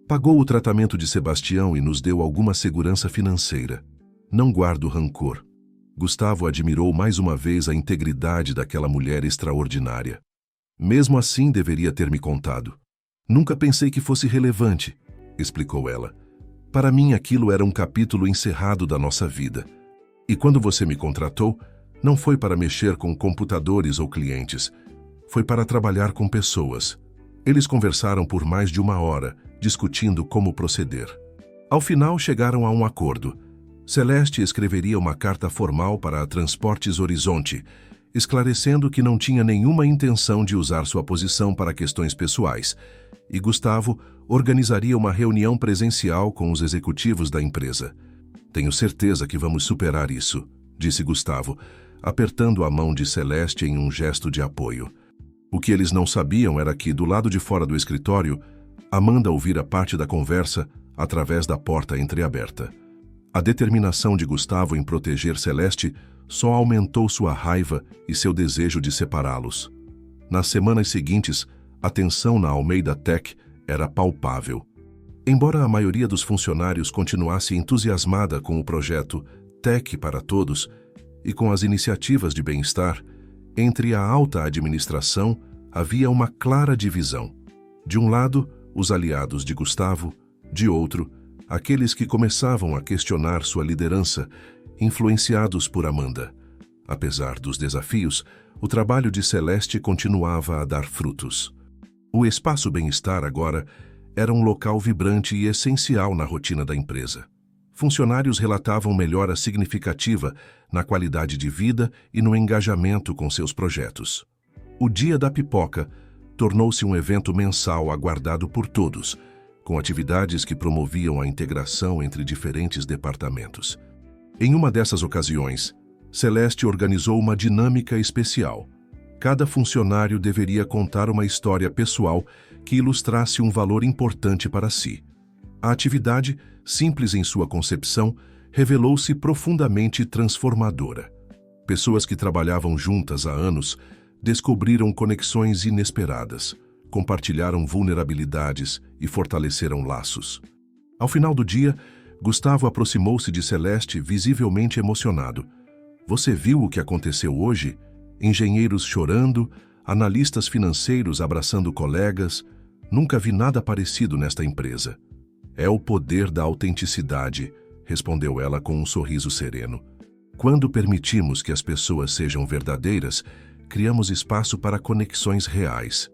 Pagou o tratamento de Sebastião e nos deu alguma segurança financeira. Não guardo rancor." Gustavo admirou mais uma vez a integridade daquela mulher extraordinária. "Mesmo assim, deveria ter me contado. Nunca pensei que fosse relevante", explicou ela. "Para mim, aquilo era um capítulo encerrado da nossa vida. E quando você me contratou, não foi para mexer com computadores ou clientes. Foi para trabalhar com pessoas." Eles conversaram por mais de 1 hora, discutindo como proceder. Ao final, chegaram a um acordo. Celeste escreveria uma carta formal para a Transportes Horizonte, esclarecendo que não tinha nenhuma intenção de usar sua posição para questões pessoais, e Gustavo organizaria uma reunião presencial com os executivos da empresa. "Tenho certeza que vamos superar isso", disse Gustavo, apertando a mão de Celeste em um gesto de apoio. O que eles não sabiam era que, do lado de fora do escritório, Amanda ouvira parte da conversa através da porta entreaberta. A determinação de Gustavo em proteger Celeste só aumentou sua raiva e seu desejo de separá-los. Nas semanas seguintes, a tensão na Almeida Tech era palpável. Embora a maioria dos funcionários continuasse entusiasmada com o projeto Tech para Todos e com as iniciativas de bem-estar, entre a alta administração havia uma clara divisão. De um lado, os aliados de Gustavo, de outro, aqueles que começavam a questionar sua liderança, influenciados por Amanda. Apesar dos desafios, o trabalho de Celeste continuava a dar frutos. O Espaço Bem-Estar agora era um local vibrante e essencial na rotina da empresa. Funcionários relatavam melhora significativa na qualidade de vida e no engajamento com seus projetos. O Dia da Pipoca tornou-se um evento mensal aguardado por todos, com atividades que promoviam a integração entre diferentes departamentos. Em uma dessas ocasiões, Celeste organizou uma dinâmica especial. Cada funcionário deveria contar uma história pessoal que ilustrasse um valor importante para si. A atividade, simples em sua concepção, revelou-se profundamente transformadora. Pessoas que trabalhavam juntas há anos descobriram conexões inesperadas, compartilharam vulnerabilidades e fortaleceram laços. Ao final do dia, Gustavo aproximou-se de Celeste visivelmente emocionado. "Você viu o que aconteceu hoje? Engenheiros chorando, analistas financeiros abraçando colegas. Nunca vi nada parecido nesta empresa." "É o poder da autenticidade", respondeu ela com um sorriso sereno. "Quando permitimos que as pessoas sejam verdadeiras, criamos espaço para conexões reais."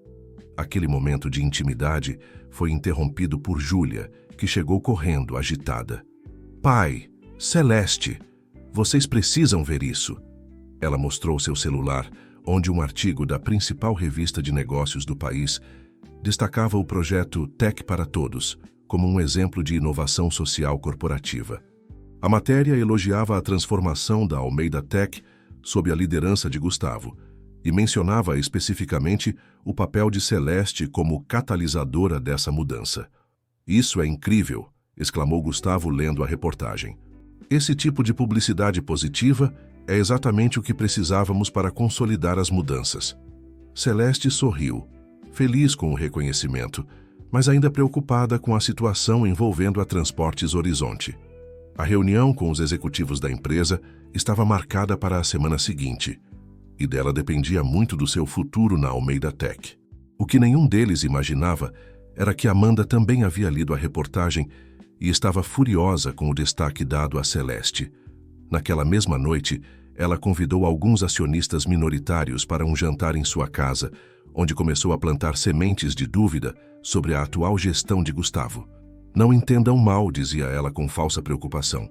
Aquele momento de intimidade foi interrompido por Júlia, que chegou correndo, agitada. "Pai, Celeste, vocês precisam ver isso." Ela mostrou seu celular, onde um artigo da principal revista de negócios do país destacava o projeto Tech para Todos como um exemplo de inovação social corporativa. A matéria elogiava a transformação da Almeida Tech sob a liderança de Gustavo e mencionava especificamente o papel de Celeste como catalisadora dessa mudança. "Isso é incrível", exclamou Gustavo lendo a reportagem. "Esse tipo de publicidade positiva é exatamente o que precisávamos para consolidar as mudanças." Celeste sorriu, feliz com o reconhecimento, mas ainda preocupada com a situação envolvendo a Transportes Horizonte. A reunião com os executivos da empresa estava marcada para a semana seguinte, e dela dependia muito do seu futuro na Almeida Tech. O que nenhum deles imaginava era que Amanda também havia lido a reportagem e estava furiosa com o destaque dado a Celeste. Naquela mesma noite, ela convidou alguns acionistas minoritários para um jantar em sua casa, onde começou a plantar sementes de dúvida sobre a atual gestão de Gustavo. Não entendam mal, dizia ela com falsa preocupação.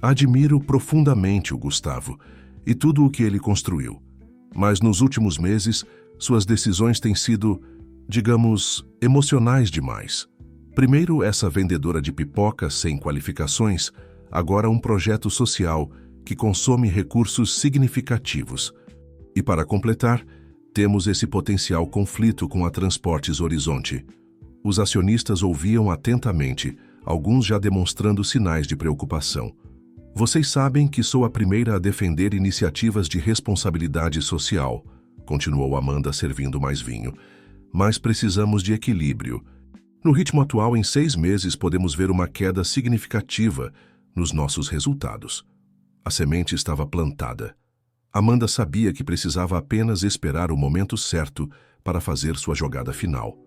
Admiro profundamente o Gustavo e tudo o que ele construiu, mas nos últimos meses, suas decisões têm sido, digamos, emocionais demais. Primeiro, essa vendedora de pipoca sem qualificações, agora um projeto social que consome recursos significativos. E para completar, temos esse potencial conflito com a Transportes Horizonte. Os acionistas ouviam atentamente, alguns já demonstrando sinais de preocupação. Vocês sabem que sou a primeira a defender iniciativas de responsabilidade social, continuou Amanda servindo mais vinho, mas precisamos de equilíbrio. No ritmo atual, em 6 meses, podemos ver uma queda significativa nos nossos resultados. A semente estava plantada. Amanda sabia que precisava apenas esperar o momento certo para fazer sua jogada final.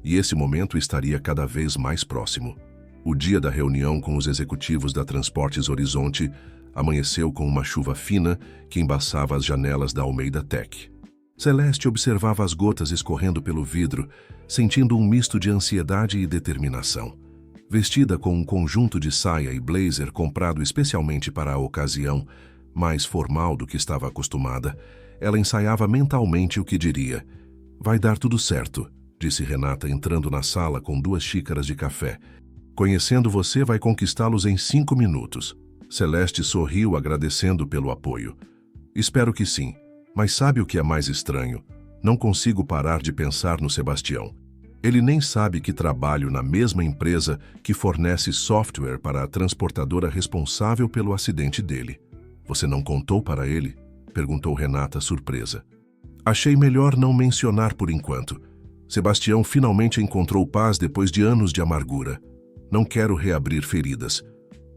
E esse momento estaria cada vez mais próximo. O dia da reunião com os executivos da Transportes Horizonte amanheceu com uma chuva fina que embaçava as janelas da Almeida Tech. Celeste observava as gotas escorrendo pelo vidro, sentindo um misto de ansiedade e determinação. Vestida com um conjunto de saia e blazer comprado especialmente para a ocasião, mais formal do que estava acostumada, ela ensaiava mentalmente o que diria. Vai dar tudo certo, disse Renata entrando na sala com 2 xícaras de café. Conhecendo você, vai conquistá-los em 5 minutos. Celeste sorriu agradecendo pelo apoio. Espero que sim, mas sabe o que é mais estranho? Não consigo parar de pensar no Sebastião. Ele nem sabe que trabalho na mesma empresa que fornece software para a transportadora responsável pelo acidente dele. Você não contou para ele? Perguntou Renata, surpresa. Achei melhor não mencionar por enquanto. Sebastião finalmente encontrou paz depois de anos de amargura. Não quero reabrir feridas.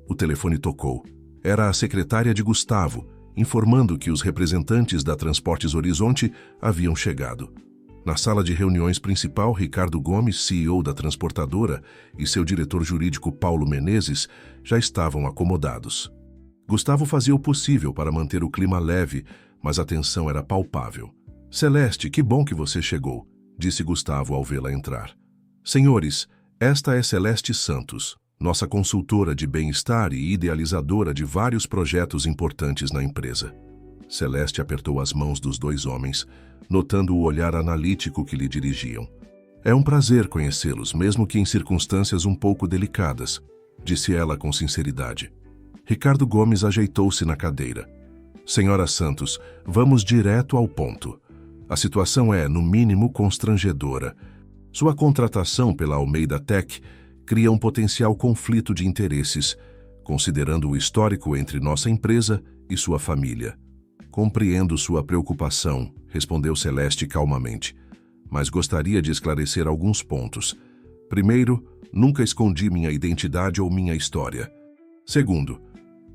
O telefone tocou. Era a secretária de Gustavo, informando que os representantes da Transportes Horizonte haviam chegado. Na sala de reuniões principal, Ricardo Gomes, CEO da transportadora, e seu diretor jurídico Paulo Menezes já estavam acomodados. Gustavo fazia o possível para manter o clima leve, mas a tensão era palpável. Celeste, que bom que você chegou, disse Gustavo ao vê-la entrar. Senhores, esta é Celeste Santos, nossa consultora de bem-estar e idealizadora de vários projetos importantes na empresa. Celeste apertou as mãos dos 2 homens, notando o olhar analítico que lhe dirigiam. É um prazer conhecê-los, mesmo que em circunstâncias um pouco delicadas, disse ela com sinceridade. Ricardo Gomes ajeitou-se na cadeira. Senhora Santos, vamos direto ao ponto. A situação é, no mínimo, constrangedora. Sua contratação pela Almeida Tech cria um potencial conflito de interesses, considerando o histórico entre nossa empresa e sua família. Compreendo sua preocupação, respondeu Celeste calmamente, mas gostaria de esclarecer alguns pontos. Primeiro, nunca escondi minha identidade ou minha história. Segundo,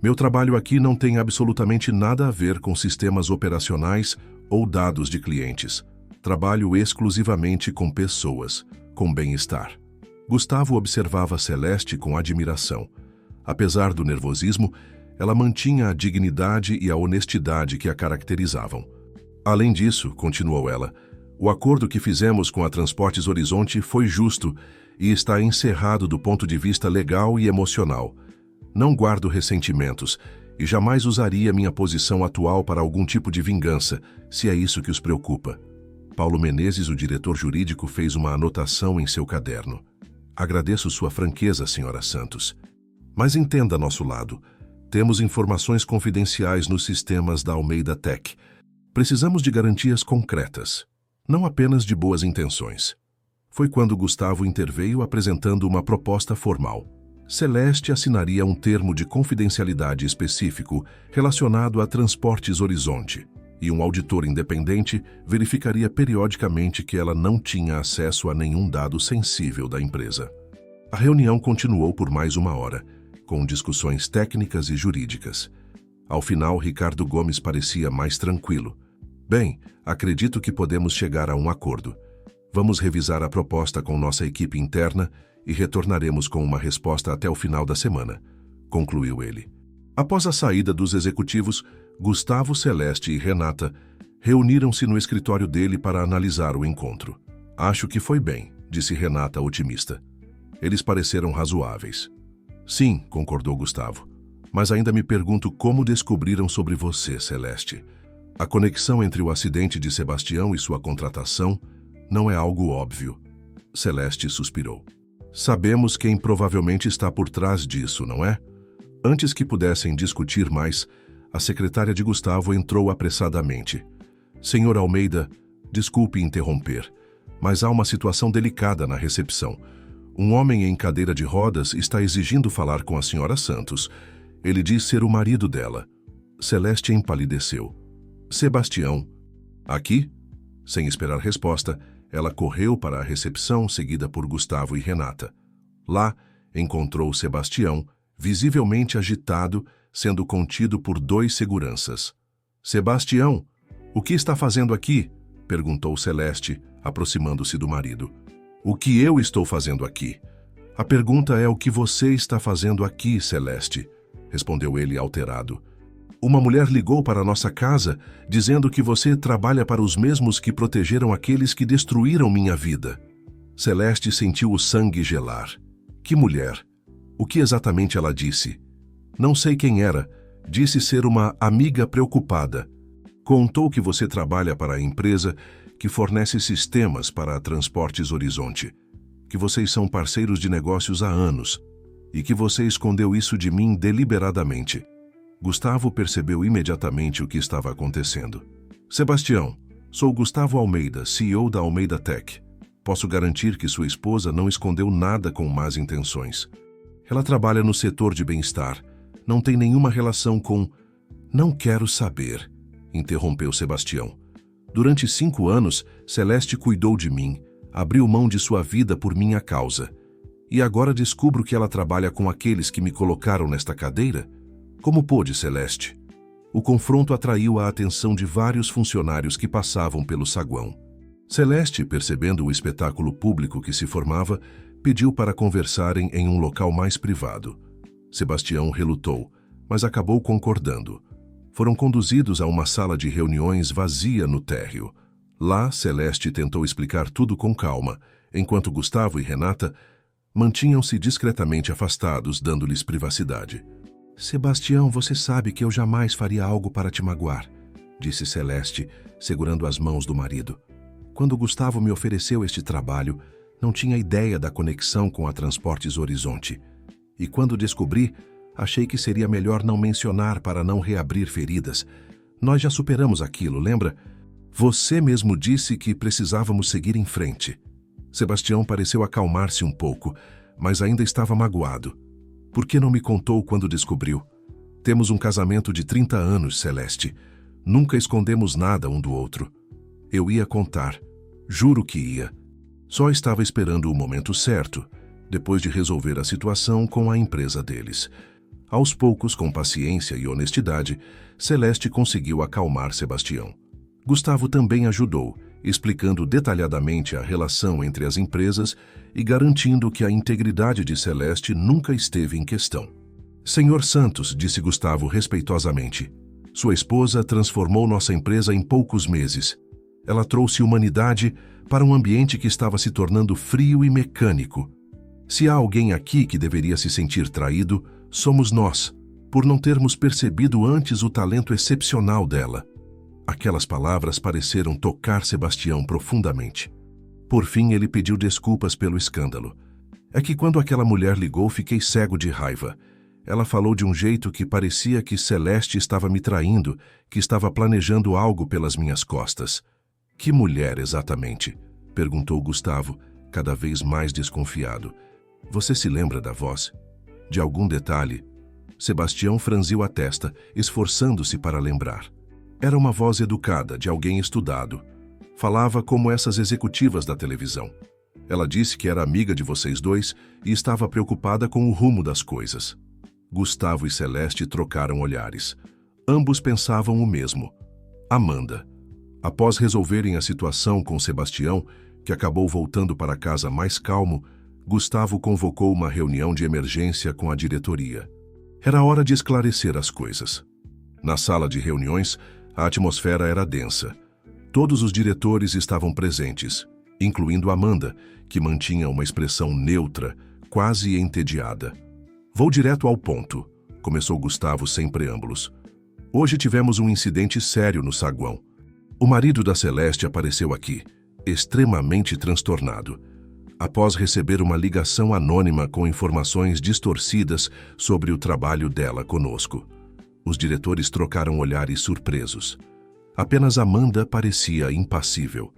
meu trabalho aqui não tem absolutamente nada a ver com sistemas operacionais ou dados de clientes. Trabalho exclusivamente com pessoas, com bem-estar. Gustavo observava Celeste com admiração. Apesar do nervosismo, ela mantinha a dignidade e a honestidade que a caracterizavam. Além disso, continuou ela, o acordo que fizemos com a Transportes Horizonte foi justo e está encerrado do ponto de vista legal e emocional. Não guardo ressentimentos e jamais usaria minha posição atual para algum tipo de vingança, se é isso que os preocupa. Paulo Menezes, o diretor jurídico, fez uma anotação em seu caderno. Agradeço sua franqueza, senhora Santos. Mas entenda nosso lado. Temos informações confidenciais nos sistemas da Almeida Tech. Precisamos de garantias concretas, não apenas de boas intenções. Foi quando Gustavo interveio apresentando uma proposta formal. Celeste assinaria um termo de confidencialidade específico relacionado a Transportes Horizonte. e um auditor independente verificaria periodicamente que ela não tinha acesso a nenhum dado sensível da empresa. A reunião continuou por mais 1 hora, com discussões técnicas e jurídicas. Ao final, Ricardo Gomes parecia mais tranquilo. Bem, acredito que podemos chegar a um acordo. Vamos revisar a proposta com nossa equipe interna e retornaremos com uma resposta até o final da semana, concluiu ele. Após a saída dos executivos, Gustavo, Celeste e Renata reuniram-se no escritório dele para analisar o encontro. Acho que foi bem, disse Renata otimista. Eles pareceram razoáveis. Sim, concordou Gustavo. Mas ainda me pergunto como descobriram sobre você, Celeste. A conexão entre o acidente de Sebastião e sua contratação não é algo óbvio. Celeste suspirou. Sabemos quem provavelmente está por trás disso, não é? Antes que pudessem discutir mais, a secretária de Gustavo entrou apressadamente. Senhor Almeida, desculpe interromper, mas há uma situação delicada na recepção. Um homem em cadeira de rodas está exigindo falar com a senhora Santos. Ele diz ser o marido dela. Celeste empalideceu. Sebastião. Aqui? Sem esperar resposta, ela correu para a recepção, seguida por Gustavo e Renata. Lá, encontrou Sebastião, visivelmente agitado, sendo contido por 2 seguranças. Sebastião, o que está fazendo aqui? Perguntou Celeste, aproximando-se do marido. O que eu estou fazendo aqui? A pergunta é o que você está fazendo aqui, Celeste, respondeu ele alterado. Uma mulher ligou para nossa casa, dizendo que você trabalha para os mesmos que protegeram aqueles que destruíram minha vida. Celeste sentiu o sangue gelar. Que mulher? O que exatamente ela disse? Não sei quem era. Disse ser uma amiga preocupada. Contou que você trabalha para a empresa que fornece sistemas para Transportes Horizonte, que vocês são parceiros de negócios há anos e que você escondeu isso de mim deliberadamente. Gustavo percebeu imediatamente o que estava acontecendo. Sebastião, sou Gustavo Almeida, CEO da Almeida Tech. Posso garantir que sua esposa não escondeu nada com más intenções. Ela trabalha no setor de bem-estar. Não tem nenhuma relação com... Não quero saber, interrompeu Sebastião. Durante 5 anos, Celeste cuidou de mim, abriu mão de sua vida por minha causa. E agora descubro que ela trabalha com aqueles que me colocaram nesta cadeira? Como pôde, Celeste? O confronto atraiu a atenção de vários funcionários que passavam pelo saguão. Celeste, percebendo o espetáculo público que se formava, pediu para conversarem em um local mais privado. Sebastião relutou, mas acabou concordando. Foram conduzidos a uma sala de reuniões vazia no térreo. Lá, Celeste tentou explicar tudo com calma, enquanto Gustavo e Renata mantinham-se discretamente afastados, dando-lhes privacidade. Sebastião, você sabe que eu jamais faria algo para te magoar, disse Celeste, segurando as mãos do marido. Quando Gustavo me ofereceu este trabalho, não tinha ideia da conexão com a Transportes Horizonte. E quando descobri, achei que seria melhor não mencionar para não reabrir feridas. Nós já superamos aquilo, lembra? Você mesmo disse que precisávamos seguir em frente. Sebastião pareceu acalmar-se um pouco, mas ainda estava magoado. Por que não me contou quando descobriu? Temos um casamento de 30 anos, Celeste. Nunca escondemos nada um do outro. Eu ia contar. Juro que ia. Só estava esperando o momento certo, depois de resolver a situação com a empresa deles. Aos poucos, com paciência e honestidade, Celeste conseguiu acalmar Sebastião. Gustavo também ajudou, explicando detalhadamente a relação entre as empresas e garantindo que a integridade de Celeste nunca esteve em questão. Senhor Santos, disse Gustavo respeitosamente, sua esposa transformou nossa empresa em poucos meses. Ela trouxe humanidade para um ambiente que estava se tornando frio e mecânico. Se há alguém aqui que deveria se sentir traído, somos nós, por não termos percebido antes o talento excepcional dela. Aquelas palavras pareceram tocar Sebastião profundamente. Por fim, ele pediu desculpas pelo escândalo. É que quando aquela mulher ligou, fiquei cego de raiva. Ela falou de um jeito que parecia que Celeste estava me traindo, que estava planejando algo pelas minhas costas. Que mulher exatamente? Perguntou Gustavo, cada vez mais desconfiado. Você se lembra da voz? De algum detalhe? Sebastião franziu a testa, esforçando-se para lembrar. Era uma voz educada, de alguém estudado. Falava como essas executivas da televisão. Ela disse que era amiga de vocês dois e estava preocupada com o rumo das coisas. Gustavo e Celeste trocaram olhares. Ambos pensavam o mesmo. Amanda. Após resolverem a situação com Sebastião, que acabou voltando para casa mais calmo, Gustavo convocou uma reunião de emergência com a diretoria. Era hora de esclarecer as coisas. Na sala de reuniões, a atmosfera era densa. Todos os diretores estavam presentes, incluindo Amanda, que mantinha uma expressão neutra, quase entediada. Vou direto ao ponto, começou Gustavo sem preâmbulos. Hoje tivemos um incidente sério no saguão. O marido da Celeste apareceu aqui, extremamente transtornado, após receber uma ligação anônima com informações distorcidas sobre o trabalho dela conosco. Os diretores trocaram olhares surpresos. Apenas Amanda parecia impassível.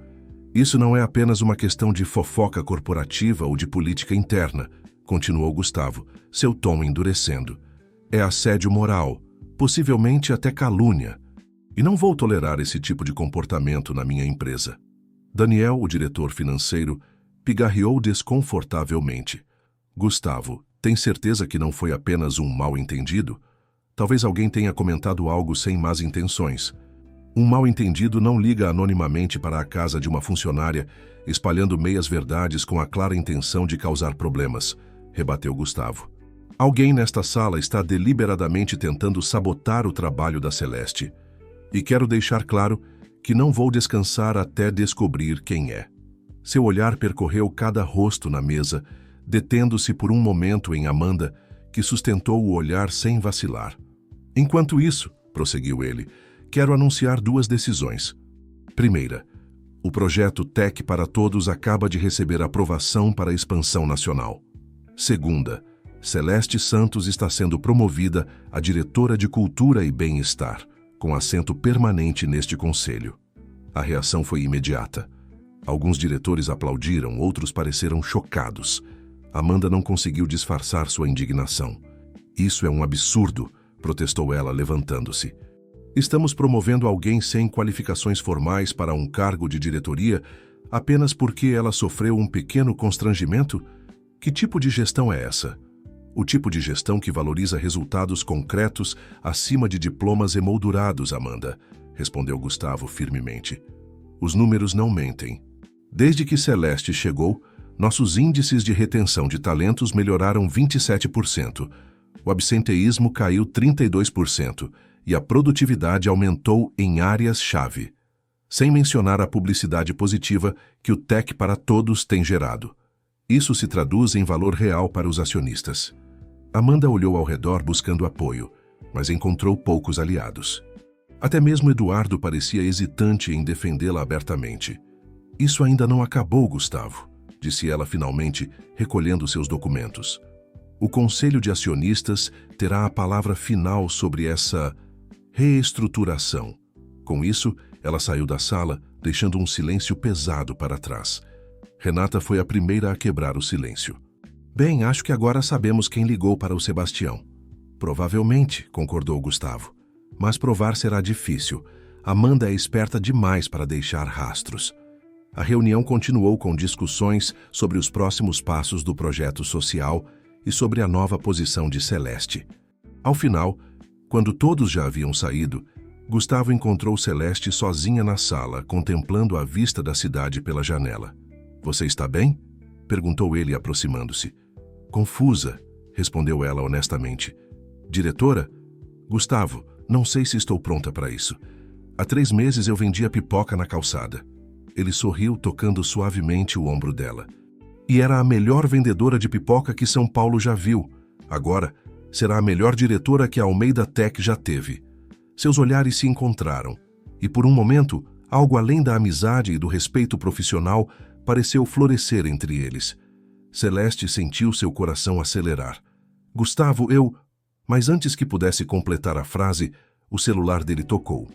Isso não é apenas uma questão de fofoca corporativa ou de política interna, continuou Gustavo, seu tom endurecendo. É assédio moral, possivelmente até calúnia. E não vou tolerar esse tipo de comportamento na minha empresa. Daniel, o diretor financeiro, pigarreou desconfortavelmente. Gustavo, tem certeza que não foi apenas um mal-entendido? Talvez alguém tenha comentado algo sem más intenções. Um mal-entendido não liga anonimamente para a casa de uma funcionária, espalhando meias-verdades com a clara intenção de causar problemas, rebateu Gustavo. Alguém nesta sala está deliberadamente tentando sabotar o trabalho da Celeste. E quero deixar claro que não vou descansar até descobrir quem é. Seu olhar percorreu cada rosto na mesa, detendo-se por um momento em Amanda, que sustentou o olhar sem vacilar. Enquanto isso, prosseguiu ele, quero anunciar duas decisões. Primeira, o projeto Tech para Todos acaba de receber aprovação para a expansão nacional. Segunda, Celeste Santos está sendo promovida a diretora de Cultura e Bem-Estar, com assento permanente neste conselho. A reação foi imediata. Alguns diretores aplaudiram, outros pareceram chocados. Amanda não conseguiu disfarçar sua indignação. Isso é um absurdo, protestou ela, levantando-se. Estamos promovendo alguém sem qualificações formais para um cargo de diretoria apenas porque ela sofreu um pequeno constrangimento? Que tipo de gestão é essa? O tipo de gestão que valoriza resultados concretos acima de diplomas emoldurados, Amanda, respondeu Gustavo firmemente. Os números não mentem. Desde que Celeste chegou, nossos índices de retenção de talentos melhoraram 27%, o absenteísmo caiu 32% e a produtividade aumentou em áreas-chave, sem mencionar a publicidade positiva que o Tech para Todos tem gerado. Isso se traduz em valor real para os acionistas. Amanda olhou ao redor buscando apoio, mas encontrou poucos aliados. Até mesmo Eduardo parecia hesitante em defendê-la abertamente. Isso ainda não acabou, Gustavo, disse ela finalmente, recolhendo seus documentos. O Conselho de Acionistas terá a palavra final sobre essa reestruturação. Com isso, ela saiu da sala, deixando um silêncio pesado para trás. Renata foi a primeira a quebrar o silêncio. Bem, acho que agora sabemos quem ligou para o Sebastião. Provavelmente, concordou Gustavo. Mas provar será difícil. Amanda é esperta demais para deixar rastros. A reunião continuou com discussões sobre os próximos passos do projeto social e sobre a nova posição de Celeste. Ao final, quando todos já haviam saído, Gustavo encontrou Celeste sozinha na sala, contemplando a vista da cidade pela janela. Você está bem? Perguntou ele, aproximando-se. Confusa, respondeu ela honestamente. Diretora? Gustavo, não sei se estou pronta para isso. Há 3 meses eu vendia pipoca na calçada. Ele sorriu, tocando suavemente o ombro dela. E era a melhor vendedora de pipoca que São Paulo já viu. Agora, será a melhor diretora que a Almeida Tech já teve. Seus olhares se encontraram, e por um momento, algo além da amizade e do respeito profissional pareceu florescer entre eles. Celeste sentiu seu coração acelerar. Gustavo, eu... Mas antes que pudesse completar a frase, o celular dele tocou.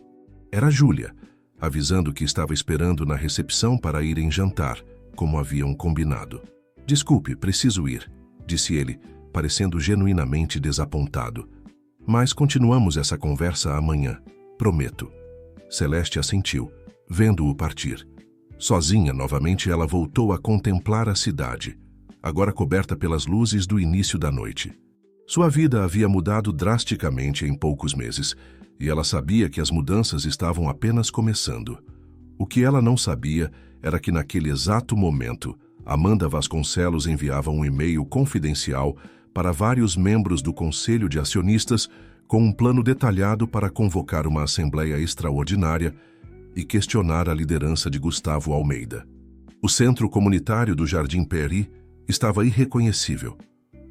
Era Júlia, avisando que estava esperando na recepção para irem jantar, como haviam combinado. Desculpe, preciso ir, disse ele, parecendo genuinamente desapontado. Mas continuamos essa conversa amanhã, prometo. Celeste assentiu, vendo-o partir. Sozinha, novamente, ela voltou a contemplar a cidade, agora coberta pelas luzes do início da noite. Sua vida havia mudado drasticamente em poucos meses, e ela sabia que as mudanças estavam apenas começando. O que ela não sabia era que naquele exato momento, Amanda Vasconcelos enviava um e-mail confidencial para vários membros do Conselho de Acionistas com um plano detalhado para convocar uma assembleia extraordinária e questionar a liderança de Gustavo Almeida. O centro comunitário do Jardim Peri estava irreconhecível.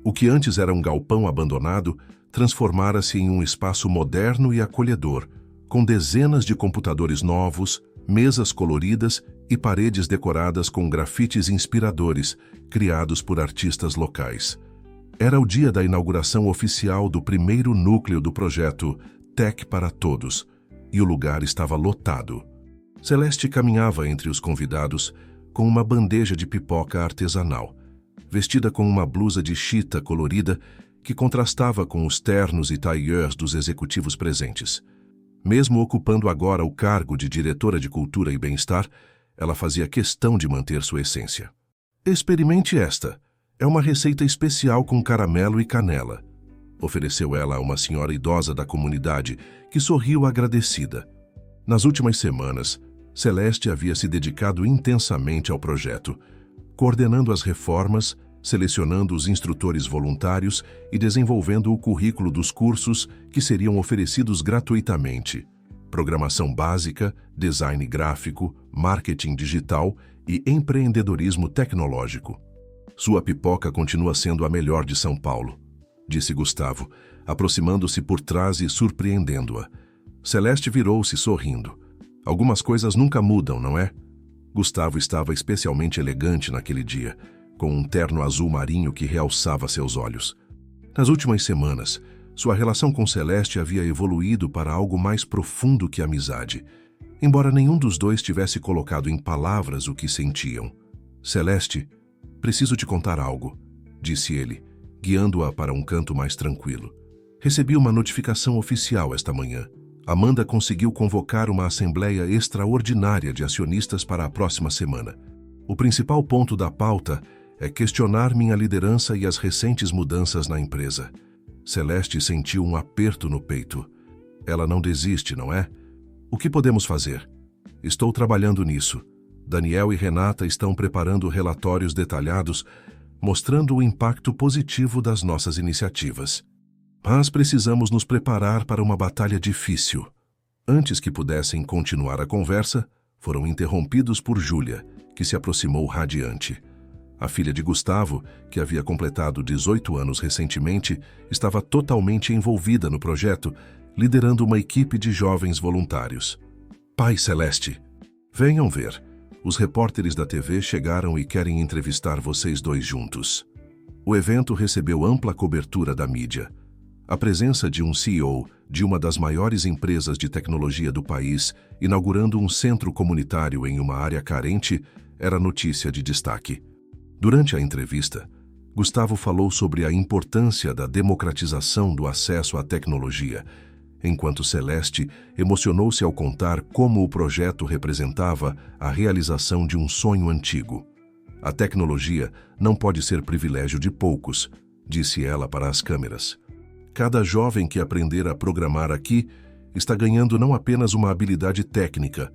O que antes era um galpão abandonado transformara-se em um espaço moderno e acolhedor, com dezenas de computadores novos, mesas coloridas e paredes decoradas com grafites inspiradores, criados por artistas locais. Era o dia da inauguração oficial do primeiro núcleo do projeto Tech para Todos, e o lugar estava lotado. Celeste caminhava entre os convidados com uma bandeja de pipoca artesanal, vestida com uma blusa de chita colorida que contrastava com os ternos e tailleurs dos executivos presentes. Mesmo ocupando agora o cargo de diretora de Cultura e Bem-Estar, ela fazia questão de manter sua essência. Experimente esta. É uma receita especial com caramelo e canela, ofereceu ela a uma senhora idosa da comunidade, que sorriu agradecida. Nas últimas semanas, Celeste havia se dedicado intensamente ao projeto, coordenando as reformas, selecionando os instrutores voluntários e desenvolvendo o currículo dos cursos que seriam oferecidos gratuitamente: programação básica, design gráfico, marketing digital e empreendedorismo tecnológico. Sua pipoca continua sendo a melhor de São Paulo, disse Gustavo, aproximando-se por trás e surpreendendo-a. Celeste virou-se sorrindo. Algumas coisas nunca mudam, não é? Gustavo estava especialmente elegante naquele dia, com um terno azul marinho que realçava seus olhos. Nas últimas semanas, sua relação com Celeste havia evoluído para algo mais profundo que amizade, embora nenhum dos dois tivesse colocado em palavras o que sentiam. Celeste, preciso te contar algo, disse ele, guiando-a para um canto mais tranquilo. Recebi uma notificação oficial esta manhã. Amanda conseguiu convocar uma assembleia extraordinária de acionistas para a próxima semana. O principal ponto da pauta é questionar minha liderança e as recentes mudanças na empresa. Celeste sentiu um aperto no peito. Ela não desiste, não é? O que podemos fazer? Estou trabalhando nisso. Daniel e Renata estão preparando relatórios detalhados, mostrando o impacto positivo das nossas iniciativas. Mas precisamos nos preparar para uma batalha difícil. Antes que pudessem continuar a conversa, foram interrompidos por Júlia, que se aproximou radiante. A filha de Gustavo, que havia completado 18 anos recentemente, estava totalmente envolvida no projeto, liderando uma equipe de jovens voluntários. Pai Celeste, venham ver. Os repórteres da TV chegaram e querem entrevistar vocês dois juntos. O evento recebeu ampla cobertura da mídia. A presença de um CEO de uma das maiores empresas de tecnologia do país, inaugurando um centro comunitário em uma área carente, era notícia de destaque. Durante a entrevista, Gustavo falou sobre a importância da democratização do acesso à tecnologia, enquanto Celeste emocionou-se ao contar como o projeto representava a realização de um sonho antigo. A tecnologia não pode ser privilégio de poucos, disse ela para as câmeras. Cada jovem que aprender a programar aqui está ganhando não apenas uma habilidade técnica,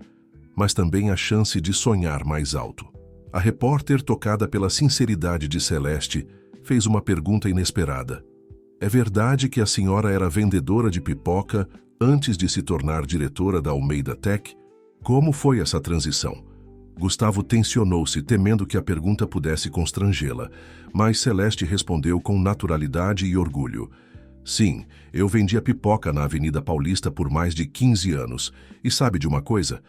mas também a chance de sonhar mais alto. A repórter, tocada pela sinceridade de Celeste, fez uma pergunta inesperada. É verdade que a senhora era vendedora de pipoca antes de se tornar diretora da Almeida Tech? Como foi essa transição? Gustavo tensionou-se, temendo que a pergunta pudesse constrangê-la, mas Celeste respondeu com naturalidade e orgulho. Sim, eu vendia pipoca na Avenida Paulista por mais de 15 anos. E sabe de uma coisa?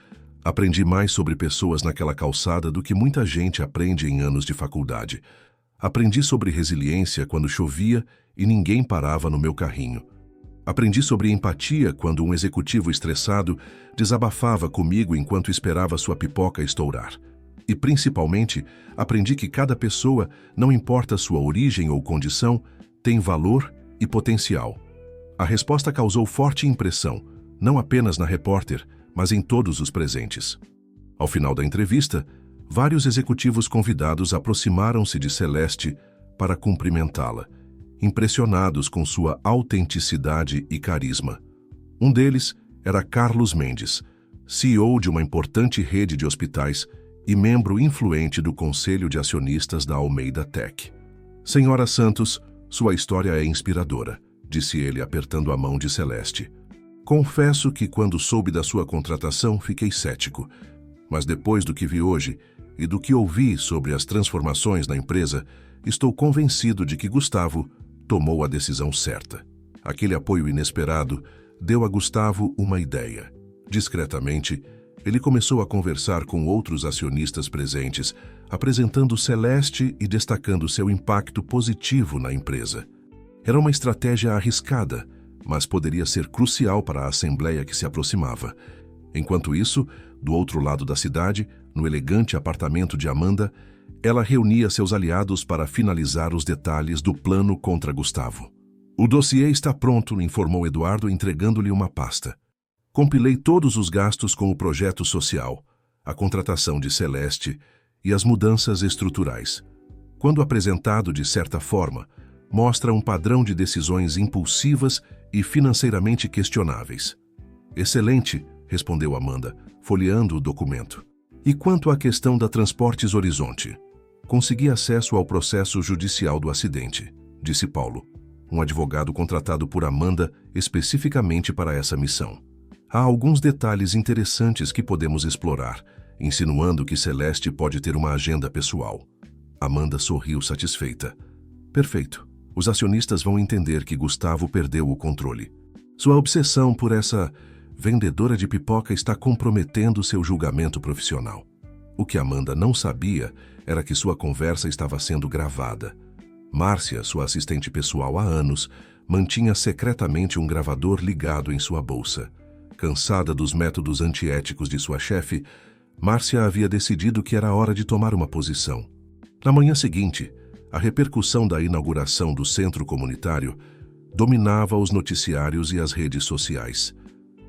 Aprendi mais sobre pessoas naquela calçada do que muita gente aprende em anos de faculdade. Aprendi sobre resiliência quando chovia e ninguém parava no meu carrinho. Aprendi sobre empatia quando um executivo estressado desabafava comigo enquanto esperava sua pipoca estourar. E, principalmente, aprendi que cada pessoa, não importa sua origem ou condição, tem valor e potencial. A resposta causou forte impressão, não apenas na repórter, mas em todos os presentes. Ao final da entrevista, vários executivos convidados aproximaram-se de Celeste para cumprimentá-la, impressionados com sua autenticidade e carisma. Um deles era Carlos Mendes, CEO de uma importante rede de hospitais e membro influente do Conselho de Acionistas da Almeida Tech. Senhora Santos, sua história é inspiradora, disse ele apertando a mão de Celeste. Confesso que quando soube da sua contratação fiquei cético, mas depois do que vi hoje e do que ouvi sobre as transformações na empresa, estou convencido de que Gustavo tomou a decisão certa. Aquele apoio inesperado deu a Gustavo uma ideia. Discretamente, ele começou a conversar com outros acionistas presentes, apresentando Celeste e destacando seu impacto positivo na empresa. Era uma estratégia arriscada, mas poderia ser crucial para a assembleia que se aproximava. Enquanto isso, do outro lado da cidade, no elegante apartamento de Amanda, ela reunia seus aliados para finalizar os detalhes do plano contra Gustavo. O dossiê está pronto, informou Eduardo, entregando-lhe uma pasta. Compilei todos os gastos com o projeto social, a contratação de Celeste e as mudanças estruturais. Quando apresentado de certa forma, mostra um padrão de decisões impulsivas e financeiramente questionáveis. Excelente, respondeu Amanda, folheando o documento. E quanto à questão da Transportes Horizonte? Consegui acesso ao processo judicial do acidente, disse Paulo, um advogado contratado por Amanda especificamente para essa missão. Há alguns detalhes interessantes que podemos explorar, insinuando que Celeste pode ter uma agenda pessoal. Amanda sorriu satisfeita. Perfeito. Os acionistas vão entender que Gustavo perdeu o controle. Sua obsessão por essa vendedora de pipoca está comprometendo seu julgamento profissional. O que Amanda não sabia era que sua conversa estava sendo gravada. Márcia, sua assistente pessoal há anos, mantinha secretamente um gravador ligado em sua bolsa. Cansada dos métodos antiéticos de sua chefe, Márcia havia decidido que era hora de tomar uma posição. Na manhã seguinte, a repercussão da inauguração do centro comunitário dominava os noticiários e as redes sociais.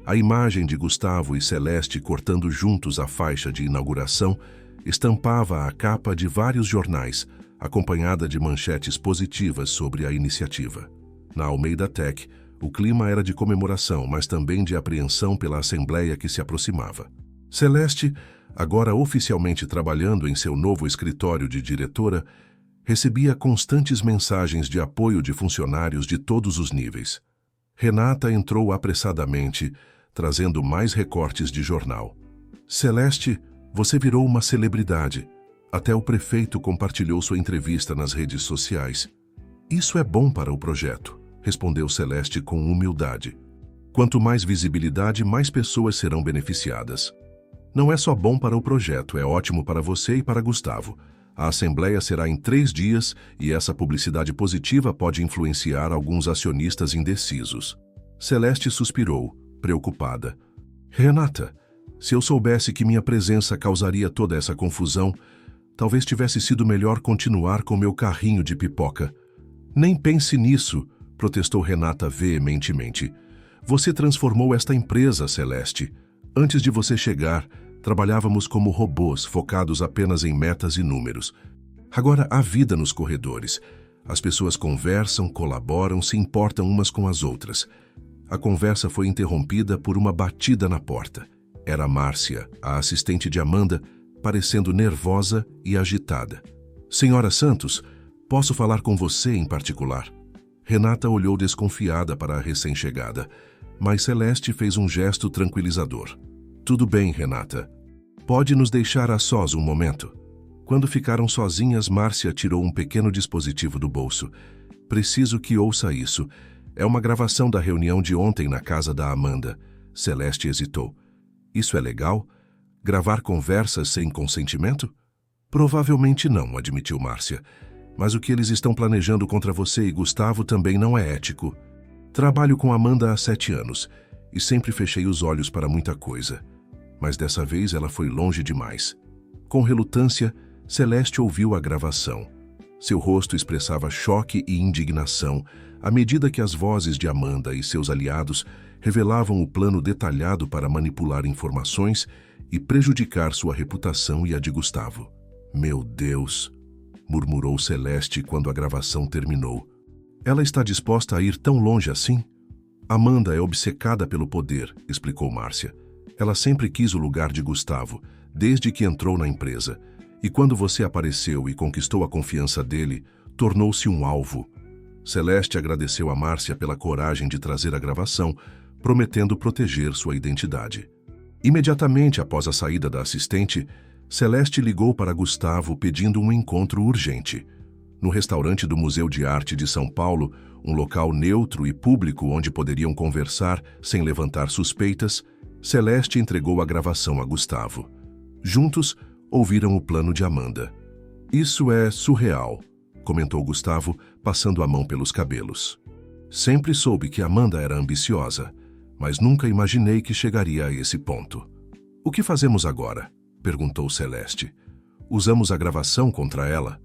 A imagem de Gustavo e Celeste cortando juntos a faixa de inauguração estampava a capa de vários jornais, acompanhada de manchetes positivas sobre a iniciativa. Na Almeida Tech, o clima era de comemoração, mas também de apreensão pela assembleia que se aproximava. Celeste, agora oficialmente trabalhando em seu novo escritório de diretora, recebia constantes mensagens de apoio de funcionários de todos os níveis. Renata entrou apressadamente, trazendo mais recortes de jornal. Celeste, você virou uma celebridade. Até o prefeito compartilhou sua entrevista nas redes sociais. Isso é bom para o projeto, respondeu Celeste com humildade. Quanto mais visibilidade, mais pessoas serão beneficiadas. Não é só bom para o projeto, é ótimo para você e para Gustavo. A assembleia será em 3 dias e essa publicidade positiva pode influenciar alguns acionistas indecisos. Celeste suspirou, preocupada. Renata, se eu soubesse que minha presença causaria toda essa confusão, talvez tivesse sido melhor continuar com meu carrinho de pipoca. Nem pense nisso, protestou Renata veementemente. Você transformou esta empresa, Celeste. Antes de você chegar, trabalhávamos como robôs, focados apenas em metas e números. Agora há vida nos corredores. As pessoas conversam, colaboram, se importam umas com as outras. A conversa foi interrompida por uma batida na porta. Era Márcia, a assistente de Amanda, parecendo nervosa e agitada. Senhora Santos, posso falar com você em particular? Renata olhou desconfiada para a recém-chegada, mas Celeste fez um gesto tranquilizador. Tudo bem, Renata. Pode nos deixar a sós um momento? Quando ficaram sozinhas, Márcia tirou um pequeno dispositivo do bolso. Preciso que ouça isso. É uma gravação da reunião de ontem na casa da Amanda. Celeste hesitou. Isso é legal? Gravar conversas sem consentimento? Provavelmente não, admitiu Márcia. Mas o que eles estão planejando contra você e Gustavo também não é ético. Trabalho com Amanda há 7 anos e sempre fechei os olhos para muita coisa. Mas dessa vez ela foi longe demais. Com relutância, Celeste ouviu a gravação. Seu rosto expressava choque e indignação à medida que as vozes de Amanda e seus aliados revelavam o plano detalhado para manipular informações e prejudicar sua reputação e a de Gustavo. "Meu Deus", murmurou Celeste quando a gravação terminou. "Ela está disposta a ir tão longe assim?" "Amanda é obcecada pelo poder", explicou Márcia. "Ela sempre quis o lugar de Gustavo, desde que entrou na empresa. E quando você apareceu e conquistou a confiança dele, tornou-se um alvo." Celeste agradeceu a Márcia pela coragem de trazer a gravação, prometendo proteger sua identidade. Imediatamente após a saída da assistente, Celeste ligou para Gustavo pedindo um encontro urgente. No restaurante do Museu de Arte de São Paulo, um local neutro e público onde poderiam conversar sem levantar suspeitas, Celeste entregou a gravação a Gustavo. Juntos, ouviram o plano de Amanda. "Isso é surreal", comentou Gustavo, passando a mão pelos cabelos. "Sempre soube que Amanda era ambiciosa, mas nunca imaginei que chegaria a esse ponto." "O que fazemos agora?" perguntou Celeste. "Usamos a gravação contra ela?"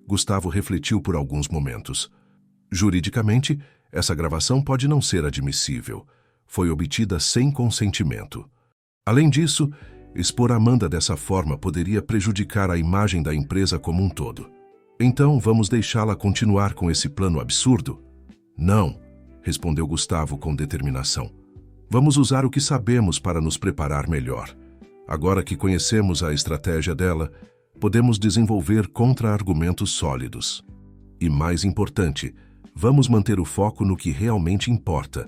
Gustavo refletiu por alguns momentos. "Juridicamente, essa gravação pode não ser admissível. Foi obtida sem consentimento. Além disso, expor Amanda dessa forma poderia prejudicar a imagem da empresa como um todo. Então, vamos deixá-la continuar com esse plano absurdo?" "Não", respondeu Gustavo com determinação. "Vamos usar o que sabemos para nos preparar melhor. Agora que conhecemos a estratégia dela, podemos desenvolver contra-argumentos sólidos. E mais importante, vamos manter o foco no que realmente importa,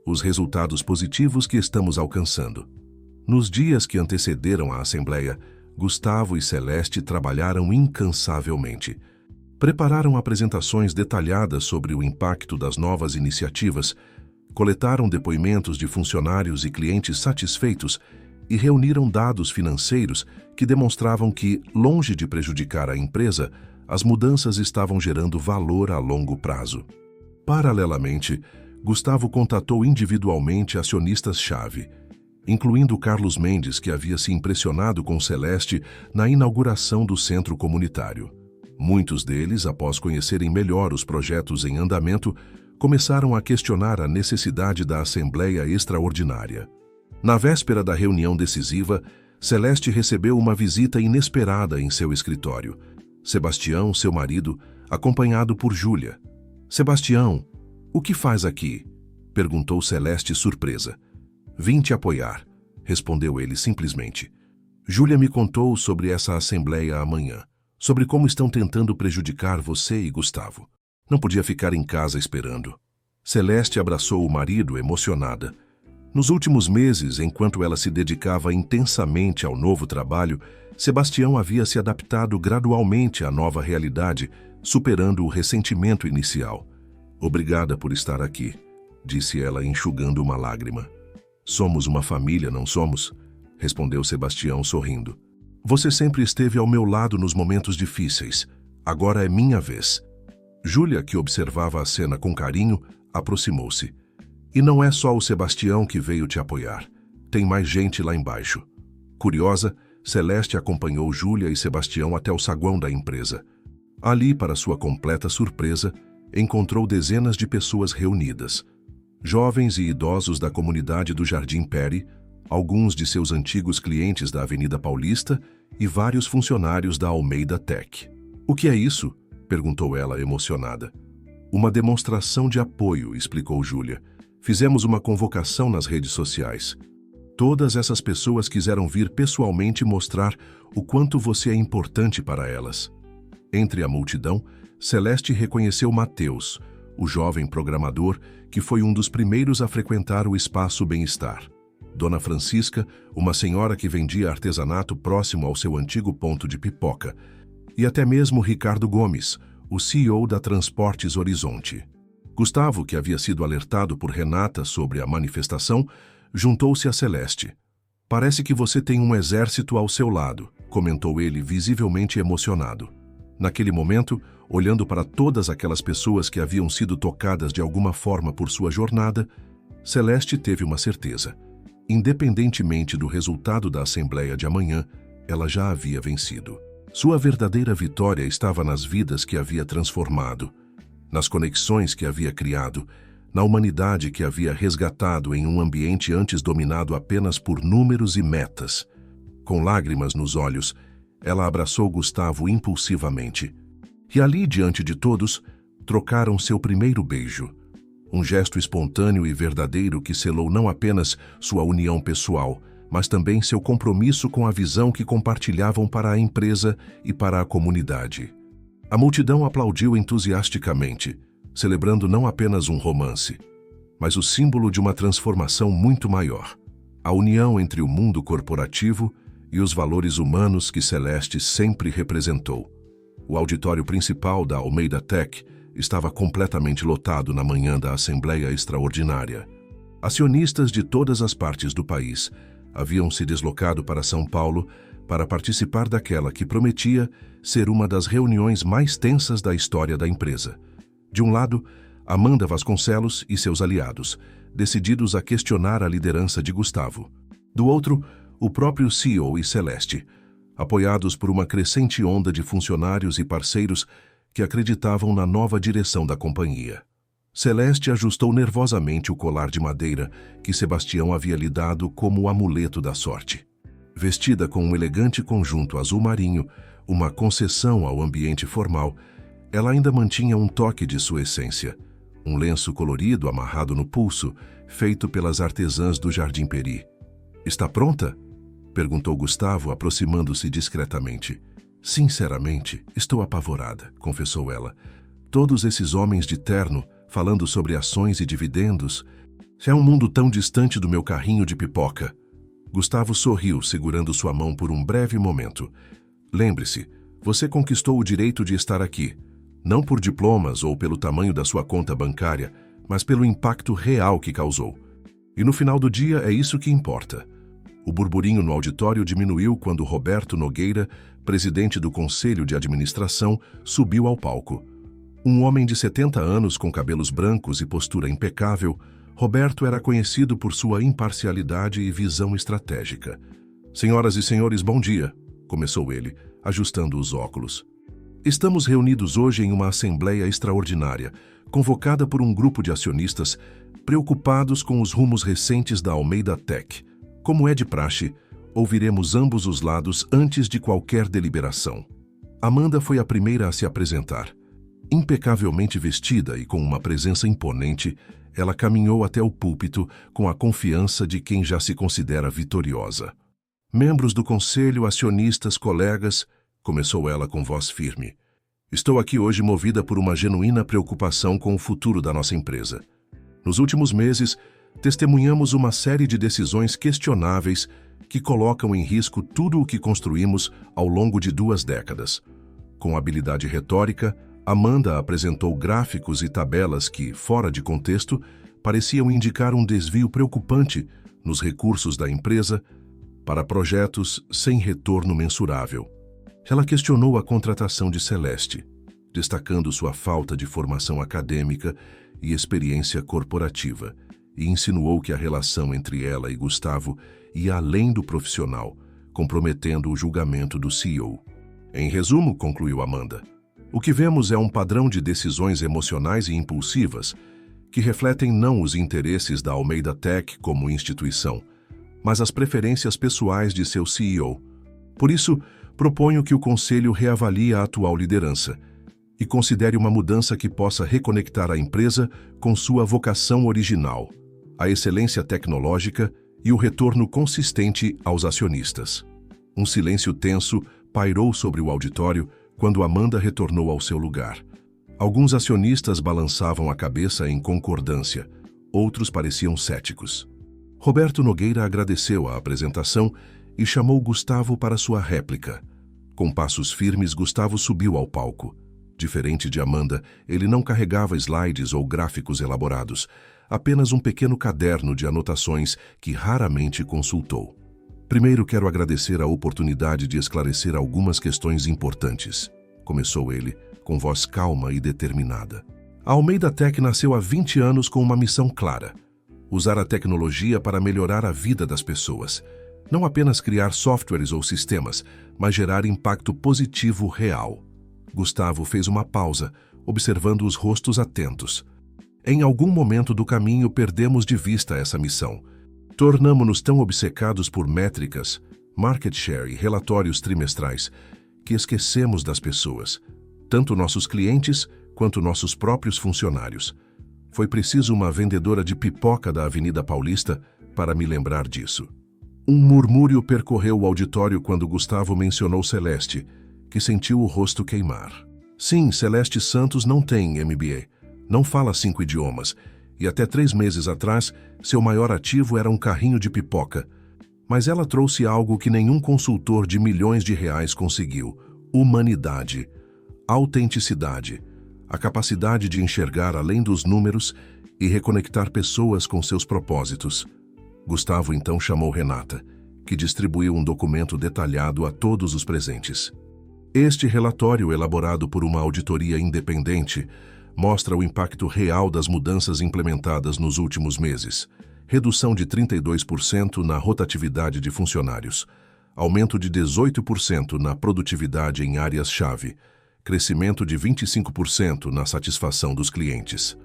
os resultados positivos que estamos alcançando." Nos dias que antecederam a Assembleia, Gustavo e Celeste trabalharam incansavelmente. Prepararam apresentações detalhadas sobre o impacto das novas iniciativas, coletaram depoimentos de funcionários e clientes satisfeitos e reuniram dados financeiros que demonstravam que, longe de prejudicar a empresa, as mudanças estavam gerando valor a longo prazo. Paralelamente, Gustavo contatou individualmente acionistas-chave, incluindo Carlos Mendes, que havia se impressionado com Celeste na inauguração do centro comunitário. Muitos deles, após conhecerem melhor os projetos em andamento, começaram a questionar a necessidade da Assembleia Extraordinária. Na véspera da reunião decisiva, Celeste recebeu uma visita inesperada em seu escritório. Sebastião, seu marido, acompanhado por Júlia. "Sebastião, o que faz aqui?" perguntou Celeste surpresa. "Vim te apoiar", respondeu ele simplesmente. "Júlia me contou sobre essa assembleia amanhã, sobre como estão tentando prejudicar você e Gustavo. Não podia ficar em casa esperando." Celeste abraçou o marido emocionada. Nos últimos meses, enquanto ela se dedicava intensamente ao novo trabalho, Sebastião havia se adaptado gradualmente à nova realidade, superando o ressentimento inicial. "Obrigada por estar aqui", disse ela, enxugando uma lágrima. "Somos uma família, não somos?", respondeu Sebastião sorrindo. "Você sempre esteve ao meu lado nos momentos difíceis. Agora é minha vez." Júlia, que observava a cena com carinho, aproximou-se. "E não é só o Sebastião que veio te apoiar. Tem mais gente lá embaixo." Curiosa, Celeste acompanhou Júlia e Sebastião até o saguão da empresa. Ali, para sua completa surpresa, encontrou dezenas de pessoas reunidas. Jovens e idosos da comunidade do Jardim Peri, alguns de seus antigos clientes da Avenida Paulista e vários funcionários da Almeida Tech. "O que é isso?", perguntou ela emocionada. "Uma demonstração de apoio", explicou Júlia. "Fizemos uma convocação nas redes sociais. Todas essas pessoas quiseram vir pessoalmente mostrar o quanto você é importante para elas." Entre a multidão, Celeste reconheceu Mateus, o jovem programador que foi um dos primeiros a frequentar o Espaço Bem-Estar. Dona Francisca, uma senhora que vendia artesanato próximo ao seu antigo ponto de pipoca. E até mesmo Ricardo Gomes, o CEO da Transportes Horizonte. Gustavo, que havia sido alertado por Renata sobre a manifestação, juntou-se a Celeste. "Parece que você tem um exército ao seu lado", comentou ele, visivelmente emocionado. Naquele momento, olhando para todas aquelas pessoas que haviam sido tocadas de alguma forma por sua jornada, Celeste teve uma certeza. Independentemente do resultado da Assembleia de amanhã, ela já havia vencido. Sua verdadeira vitória estava nas vidas que havia transformado, nas conexões que havia criado, na humanidade que havia resgatado em um ambiente antes dominado apenas por números e metas. Com lágrimas nos olhos, ela abraçou Gustavo impulsivamente. E ali, diante de todos, trocaram seu primeiro beijo. Um gesto espontâneo e verdadeiro que selou não apenas sua união pessoal, mas também seu compromisso com a visão que compartilhavam para a empresa e para a comunidade. A multidão aplaudiu entusiasticamente, celebrando não apenas um romance, mas o símbolo de uma transformação muito maior, a união entre o mundo corporativo e os valores humanos que Celeste sempre representou. O auditório principal da Almeida Tech estava completamente lotado na manhã da Assembleia Extraordinária. Acionistas de todas as partes do país haviam se deslocado para São Paulo para participar daquela que prometia ser uma das reuniões mais tensas da história da empresa. De um lado, Amanda Vasconcelos e seus aliados, decididos a questionar a liderança de Gustavo. Do outro, o próprio CEO e Celeste, apoiados por uma crescente onda de funcionários e parceiros que acreditavam na nova direção da companhia. Celeste ajustou nervosamente o colar de madeira que Sebastião havia lhe dado como o amuleto da sorte. Vestida com um elegante conjunto azul marinho, uma concessão ao ambiente formal, ela ainda mantinha um toque de sua essência. Um lenço colorido amarrado no pulso, feito pelas artesãs do Jardim Peri. "Está pronta?" perguntou Gustavo, aproximando-se discretamente. "Sinceramente, estou apavorada", confessou ela. "Todos esses homens de terno, falando sobre ações e dividendos. É um mundo tão distante do meu carrinho de pipoca." Gustavo sorriu, segurando sua mão por um breve momento. "Lembre-se, você conquistou o direito de estar aqui, não por diplomas ou pelo tamanho da sua conta bancária, mas pelo impacto real que causou. E no final do dia é isso que importa." O burburinho no auditório diminuiu quando Roberto Nogueira, presidente do Conselho de Administração, subiu ao palco. Um homem de 70 anos com cabelos brancos e postura impecável, Roberto era conhecido por sua imparcialidade e visão estratégica. "Senhoras e senhores, bom dia", começou ele, ajustando os óculos. "Estamos reunidos hoje em uma assembleia extraordinária, convocada por um grupo de acionistas preocupados com os rumos recentes da Almeida Tech. Como é de praxe, ouviremos ambos os lados antes de qualquer deliberação." Amanda foi a primeira a se apresentar. Impecavelmente vestida e com uma presença imponente, ela caminhou até o púlpito com a confiança de quem já se considera vitoriosa. "Membros do conselho, acionistas, colegas", começou ela com voz firme. "Estou aqui hoje movida por uma genuína preocupação com o futuro da nossa empresa. Nos últimos meses, testemunhamos uma série de decisões questionáveis que colocam em risco tudo o que construímos ao longo de 2 décadas. Com habilidade retórica, Amanda apresentou gráficos e tabelas que, fora de contexto, pareciam indicar um desvio preocupante nos recursos da empresa para projetos sem retorno mensurável. Ela questionou a contratação de Celeste, destacando sua falta de formação acadêmica e experiência corporativa, e insinuou que a relação entre ela e Gustavo ia além do profissional, comprometendo o julgamento do CEO. "Em resumo", concluiu Amanda, "o que vemos é um padrão de decisões emocionais e impulsivas que refletem não os interesses da Almeida Tech como instituição, mas as preferências pessoais de seu CEO. Por isso, proponho que o Conselho reavalie a atual liderança e considere uma mudança que possa reconectar a empresa com sua vocação original, a excelência tecnológica e o retorno consistente aos acionistas." Um silêncio tenso pairou sobre o auditório quando Amanda retornou ao seu lugar. Alguns acionistas balançavam a cabeça em concordância, outros pareciam céticos. Roberto Nogueira agradeceu a apresentação e chamou Gustavo para sua réplica. Com passos firmes, Gustavo subiu ao palco. Diferente de Amanda, ele não carregava slides ou gráficos elaborados, apenas um pequeno caderno de anotações que raramente consultou. "Primeiro quero agradecer a oportunidade de esclarecer algumas questões importantes", começou ele, com voz calma e determinada. A Almeida Tech nasceu há 20 anos com uma missão clara: usar a tecnologia para melhorar a vida das pessoas. Não apenas criar softwares ou sistemas, mas gerar impacto positivo real. Gustavo fez uma pausa, observando os rostos atentos. Em algum momento do caminho perdemos de vista essa missão. Tornamo-nos tão obcecados por métricas, market share e relatórios trimestrais que esquecemos das pessoas, tanto nossos clientes quanto nossos próprios funcionários. Foi preciso uma vendedora de pipoca da Avenida Paulista para me lembrar disso. Um murmúrio percorreu o auditório quando Gustavo mencionou Celeste, que sentiu o rosto queimar. Sim, Celeste Santos não tem MBA, não fala 5 idiomas, e até 3 meses atrás, seu maior ativo era um carrinho de pipoca. Mas ela trouxe algo que nenhum consultor de milhões de reais conseguiu: humanidade, autenticidade, a capacidade de enxergar além dos números e reconectar pessoas com seus propósitos. Gustavo então chamou Renata, que distribuiu um documento detalhado a todos os presentes. Este relatório, elaborado por uma auditoria independente, mostra o impacto real das mudanças implementadas nos últimos meses. Redução de 32% na rotatividade de funcionários, aumento de 18% na produtividade em áreas-chave, crescimento de 25% na satisfação dos clientes.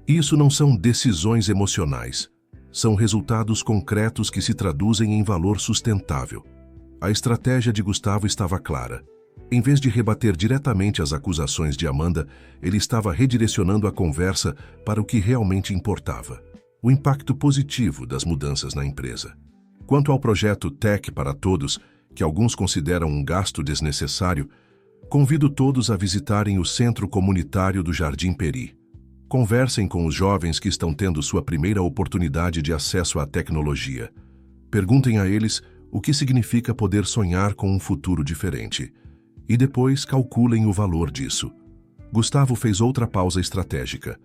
Isso não são decisões emocionais, são resultados concretos que se traduzem em valor sustentável. A estratégia de Gustavo estava clara. Em vez de rebater diretamente as acusações de Amanda, ele estava redirecionando a conversa para o que realmente importava: o impacto positivo das mudanças na empresa. Quanto ao projeto Tech para Todos, que alguns consideram um gasto desnecessário, convido todos a visitarem o Centro Comunitário do Jardim Peri. Conversem com os jovens que estão tendo sua primeira oportunidade de acesso à tecnologia. Perguntem a eles o que significa poder sonhar com um futuro diferente. E depois calculem o valor disso. Gustavo fez outra pausa estratégica.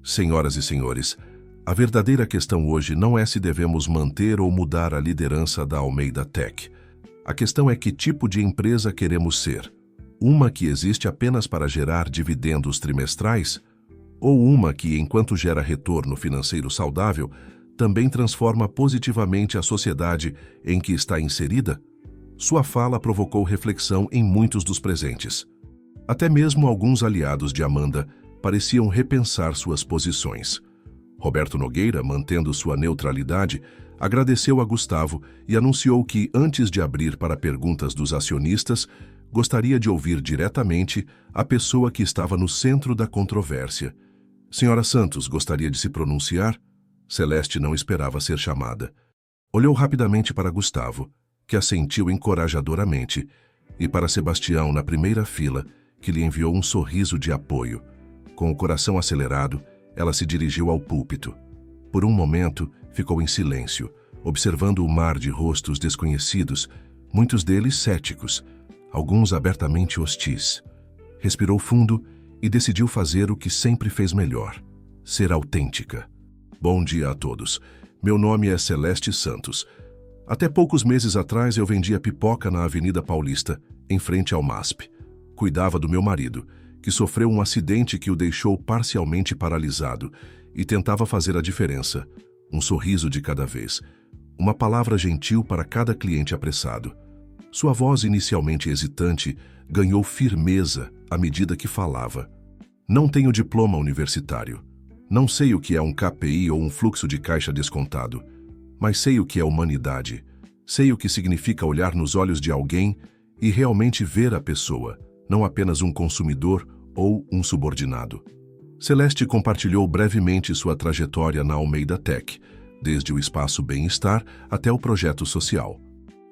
Senhoras e senhores, a verdadeira questão hoje não é se devemos manter ou mudar a liderança da Almeida Tech. A questão é que tipo de empresa queremos ser. Uma que existe apenas para gerar dividendos trimestrais? Ou uma que, enquanto gera retorno financeiro saudável, também transforma positivamente a sociedade em que está inserida? Sua fala provocou reflexão em muitos dos presentes. Até mesmo alguns aliados de Amanda pareciam repensar suas posições. Roberto Nogueira, mantendo sua neutralidade, agradeceu a Gustavo e anunciou que, antes de abrir para perguntas dos acionistas, gostaria de ouvir diretamente a pessoa que estava no centro da controvérsia. Senhora Santos, gostaria de se pronunciar? Celeste não esperava ser chamada. Olhou rapidamente para Gustavo, que assentiu encorajadoramente, e para Sebastião, na primeira fila, que lhe enviou um sorriso de apoio. Com o coração acelerado, ela se dirigiu ao púlpito. Por um momento, ficou em silêncio, observando o mar de rostos desconhecidos, muitos deles céticos, alguns abertamente hostis. Respirou fundo e decidiu fazer o que sempre fez melhor: ser autêntica. Bom dia a todos. Meu nome é Celeste Santos. Até poucos meses atrás eu vendia pipoca na Avenida Paulista, em frente ao MASP. Cuidava do meu marido, que sofreu um acidente que o deixou parcialmente paralisado, e tentava fazer a diferença. Um sorriso de cada vez. Uma palavra gentil para cada cliente apressado. Sua voz, inicialmente hesitante, ganhou firmeza à medida que falava. Não tenho diploma universitário. Não sei o que é um KPI ou um fluxo de caixa descontado. Mas sei o que é humanidade. Sei o que significa olhar nos olhos de alguém e realmente ver a pessoa, não apenas um consumidor ou um subordinado. Celeste compartilhou brevemente sua trajetória na Almeida Tech, desde o espaço Bem-Estar até o projeto social.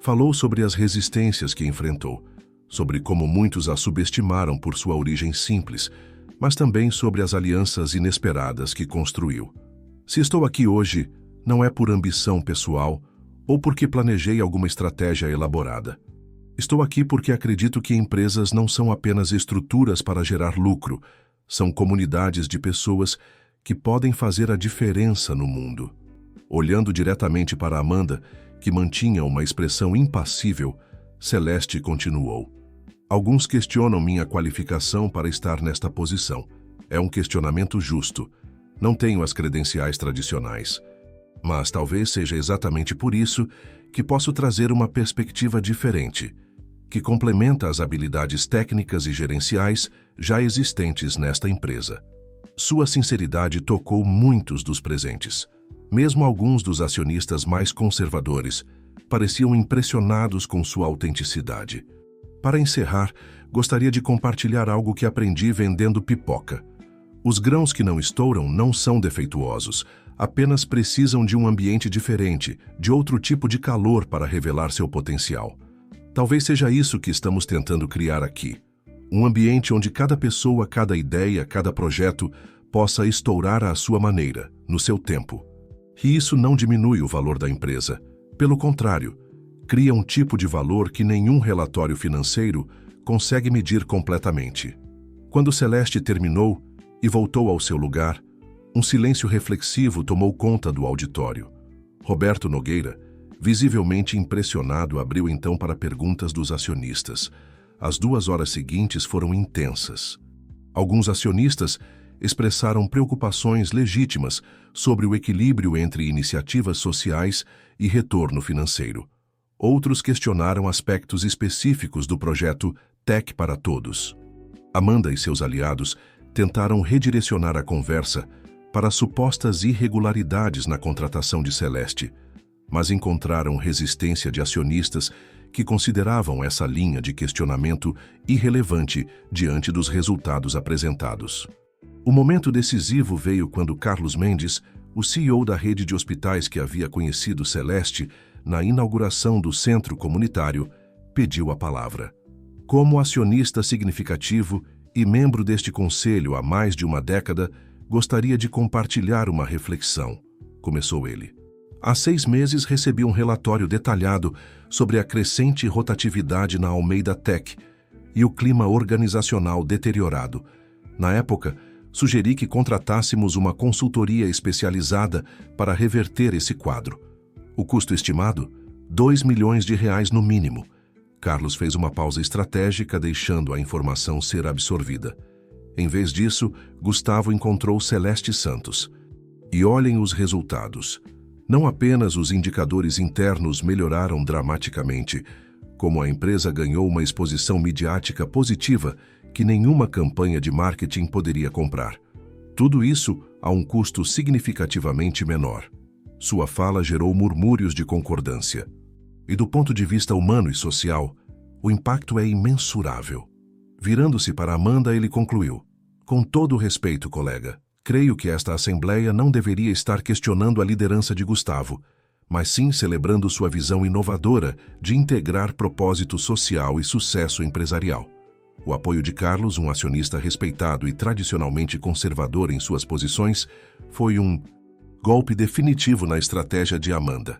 Falou sobre as resistências que enfrentou, sobre como muitos a subestimaram por sua origem simples, mas também sobre as alianças inesperadas que construiu. Se estou aqui hoje, não é por ambição pessoal ou porque planejei alguma estratégia elaborada. Estou aqui porque acredito que empresas não são apenas estruturas para gerar lucro, são comunidades de pessoas que podem fazer a diferença no mundo. Olhando diretamente para Amanda, que mantinha uma expressão impassível, Celeste continuou. Alguns questionam minha qualificação para estar nesta posição. É um questionamento justo. Não tenho as credenciais tradicionais. Mas talvez seja exatamente por isso que posso trazer uma perspectiva diferente, que complementa as habilidades técnicas e gerenciais já existentes nesta empresa. Sua sinceridade tocou muitos dos presentes. Mesmo alguns dos acionistas mais conservadores pareciam impressionados com sua autenticidade. Para encerrar, gostaria de compartilhar algo que aprendi vendendo pipoca. Os grãos que não estouram não são defeituosos, apenas precisam de um ambiente diferente, de outro tipo de calor para revelar seu potencial. Talvez seja isso que estamos tentando criar aqui. Um ambiente onde cada pessoa, cada ideia, cada projeto possa estourar à sua maneira, no seu tempo. E isso não diminui o valor da empresa. Pelo contrário, cria um tipo de valor que nenhum relatório financeiro consegue medir completamente. Quando Celeste terminou e voltou ao seu lugar, um silêncio reflexivo tomou conta do auditório. Roberto Nogueira, visivelmente impressionado, abriu então para perguntas dos acionistas. As 2 horas seguintes foram intensas. Alguns acionistas expressaram preocupações legítimas sobre o equilíbrio entre iniciativas sociais e retorno financeiro. Outros questionaram aspectos específicos do projeto Tech para Todos. Amanda e seus aliados tentaram redirecionar a conversa para supostas irregularidades na contratação de Celeste, mas encontraram resistência de acionistas que consideravam essa linha de questionamento irrelevante diante dos resultados apresentados. O momento decisivo veio quando Carlos Mendes, o CEO da rede de hospitais que havia conhecido Celeste na inauguração do centro comunitário, pediu a palavra. Como acionista significativo e membro deste conselho há mais de uma década, gostaria de compartilhar uma reflexão, começou ele. Há 6 meses recebi um relatório detalhado sobre a crescente rotatividade na Almeida Tech e o clima organizacional deteriorado. Na época, sugeri que contratássemos uma consultoria especializada para reverter esse quadro. O custo estimado? R$2 milhões no mínimo. Carlos fez uma pausa estratégica, deixando a informação ser absorvida. Em vez disso, Gustavo encontrou Celeste Santos. E olhem os resultados. Não apenas os indicadores internos melhoraram dramaticamente, como a empresa ganhou uma exposição midiática positiva que nenhuma campanha de marketing poderia comprar. Tudo isso a um custo significativamente menor. Sua fala gerou murmúrios de concordância. E do ponto de vista humano e social, o impacto é imensurável. Virando-se para Amanda, ele concluiu: com todo o respeito, colega, creio que esta Assembleia não deveria estar questionando a liderança de Gustavo, mas sim celebrando sua visão inovadora de integrar propósito social e sucesso empresarial. O apoio de Carlos, um acionista respeitado e tradicionalmente conservador em suas posições, foi um golpe definitivo na estratégia de Amanda.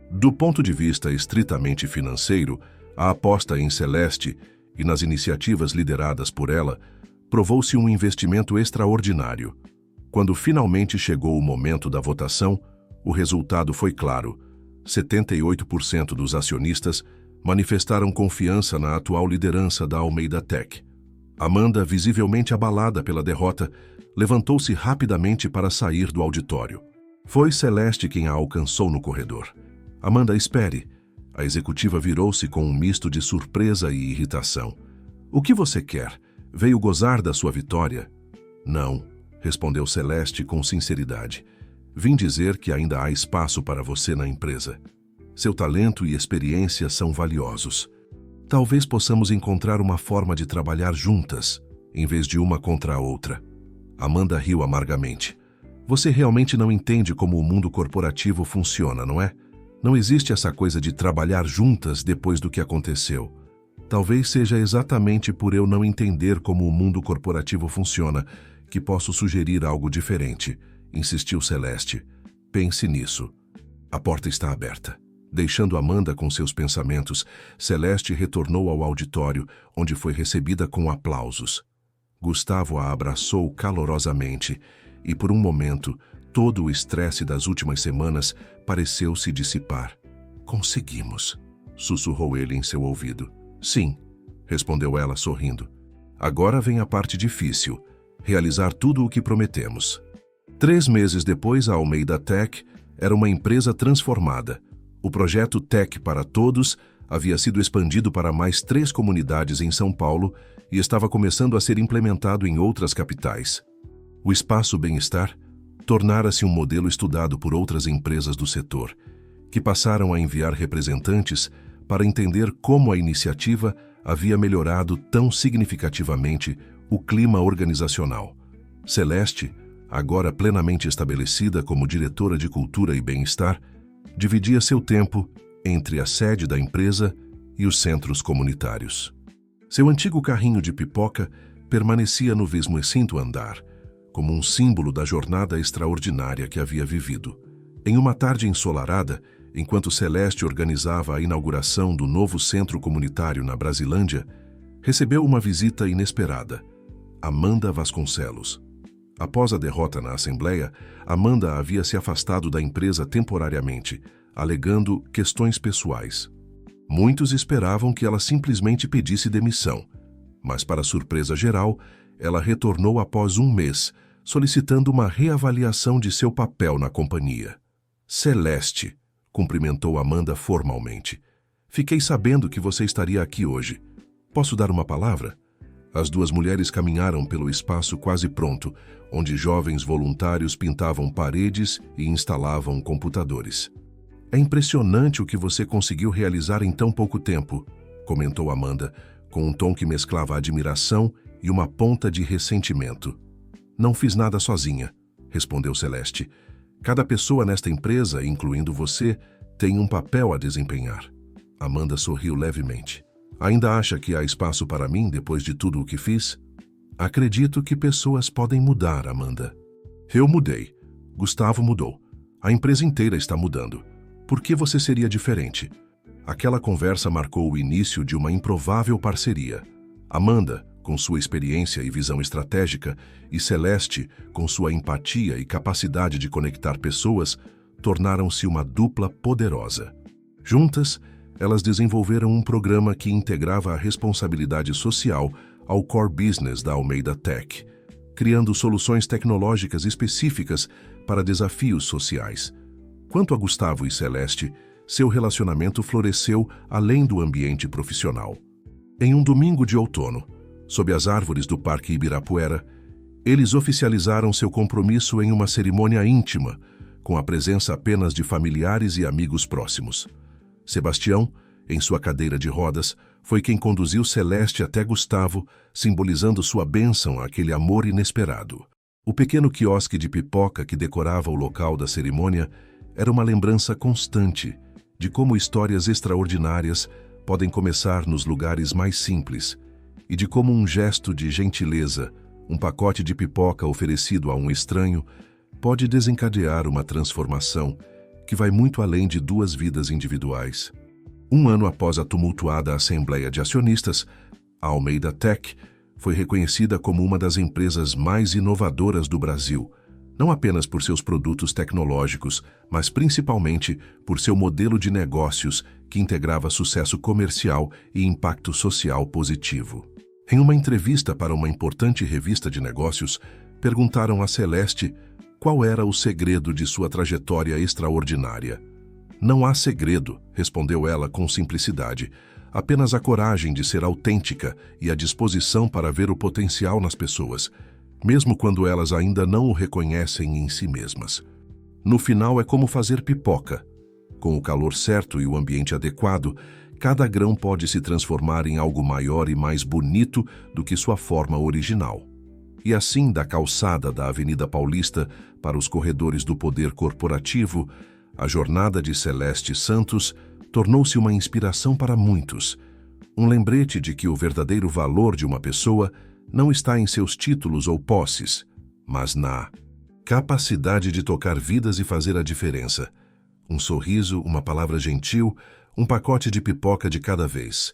Do ponto de vista estritamente financeiro, a aposta em Celeste e nas iniciativas lideradas por ela provou-se um investimento extraordinário. Quando finalmente chegou o momento da votação, o resultado foi claro. 78% dos acionistas manifestaram confiança na atual liderança da Almeida Tech. Amanda, visivelmente abalada pela derrota, levantou-se rapidamente para sair do auditório. Foi Celeste quem a alcançou no corredor. Amanda, espere. A executiva virou-se com um misto de surpresa e irritação. O que você quer? Veio gozar da sua vitória? Não, respondeu Celeste com sinceridade. Vim dizer que ainda há espaço para você na empresa. Seu talento e experiência são valiosos. Talvez possamos encontrar uma forma de trabalhar juntas, em vez de uma contra a outra. Amanda riu amargamente. Você realmente não entende como o mundo corporativo funciona, não é? Não existe essa coisa de trabalhar juntas depois do que aconteceu. Talvez seja exatamente por eu não entender como o mundo corporativo funciona que posso sugerir algo diferente, insistiu Celeste. Pense nisso. A porta está aberta. Deixando Amanda com seus pensamentos, Celeste retornou ao auditório, onde foi recebida com aplausos. Gustavo a abraçou calorosamente e, por um momento, todo o estresse das últimas semanas pareceu se dissipar. Conseguimos, sussurrou ele em seu ouvido. Sim, respondeu ela sorrindo. Agora vem a parte difícil, realizar tudo o que prometemos. 3 meses depois, a Almeida Tech era uma empresa transformada. O projeto Tech para Todos havia sido expandido para mais 3 comunidades em São Paulo e estava começando a ser implementado em outras capitais. O espaço bem-estar tornara-se um modelo estudado por outras empresas do setor, que passaram a enviar representantes para entender como a iniciativa havia melhorado tão significativamente o clima organizacional. Celeste, agora plenamente estabelecida como diretora de cultura e bem-estar, dividia seu tempo entre a sede da empresa e os centros comunitários. Seu antigo carrinho de pipoca permanecia no 25º andar, como um símbolo da jornada extraordinária que havia vivido. Em uma tarde ensolarada, enquanto Celeste organizava a inauguração do novo centro comunitário na Brasilândia, recebeu uma visita inesperada: Amanda Vasconcelos. Após a derrota na Assembleia, Amanda havia se afastado da empresa temporariamente, alegando questões pessoais. Muitos esperavam que ela simplesmente pedisse demissão, mas, para surpresa geral, ela retornou após um mês, solicitando uma reavaliação de seu papel na companhia. Celeste, cumprimentou Amanda formalmente. Fiquei sabendo que você estaria aqui hoje. Posso dar uma palavra? As duas mulheres caminharam pelo espaço quase pronto, onde jovens voluntários pintavam paredes e instalavam computadores. É impressionante o que você conseguiu realizar em tão pouco tempo, comentou Amanda, com um tom que mesclava admiração e uma ponta de ressentimento. Não fiz nada sozinha, respondeu Celeste. Cada pessoa nesta empresa, incluindo você, tem um papel a desempenhar. Amanda sorriu levemente. Ainda acha que há espaço para mim depois de tudo o que fiz? Acredito que pessoas podem mudar, Amanda. Eu mudei. Gustavo mudou. A empresa inteira está mudando. Por que você seria diferente? Aquela conversa marcou o início de uma improvável parceria. Amanda, com sua experiência e visão estratégica, e Celeste, com sua empatia e capacidade de conectar pessoas, tornaram-se uma dupla poderosa. Juntas, elas desenvolveram um programa que integrava a responsabilidade social ao core business da Almeida Tech, criando soluções tecnológicas específicas para desafios sociais. Quanto a Gustavo e Celeste, seu relacionamento floresceu além do ambiente profissional. Em um domingo de outono, sob as árvores do Parque Ibirapuera, eles oficializaram seu compromisso em uma cerimônia íntima, com a presença apenas de familiares e amigos próximos. Sebastião, em sua cadeira de rodas, foi quem conduziu Celeste até Gustavo, simbolizando sua bênção àquele amor inesperado. O pequeno quiosque de pipoca que decorava o local da cerimônia era uma lembrança constante de como histórias extraordinárias podem começar nos lugares mais simples e de como um gesto de gentileza, um pacote de pipoca oferecido a um estranho, pode desencadear uma transformação que vai muito além de duas vidas individuais. Um ano após a tumultuada Assembleia de Acionistas, a Almeida Tech foi reconhecida como uma das empresas mais inovadoras do Brasil, não apenas por seus produtos tecnológicos, mas principalmente por seu modelo de negócios que integrava sucesso comercial e impacto social positivo. Em uma entrevista para uma importante revista de negócios, perguntaram a Celeste qual era o segredo de sua trajetória extraordinária. Não há segredo, respondeu ela com simplicidade, apenas a coragem de ser autêntica e a disposição para ver o potencial nas pessoas, mesmo quando elas ainda não o reconhecem em si mesmas. No final é como fazer pipoca. Com o calor certo e o ambiente adequado, cada grão pode se transformar em algo maior e mais bonito do que sua forma original. E assim, da calçada da Avenida Paulista para os corredores do poder corporativo, a jornada de Celeste Santos tornou-se uma inspiração para muitos, um lembrete de que o verdadeiro valor de uma pessoa não está em seus títulos ou posses, mas na capacidade de tocar vidas e fazer a diferença. Um sorriso, uma palavra gentil, um pacote de pipoca de cada vez.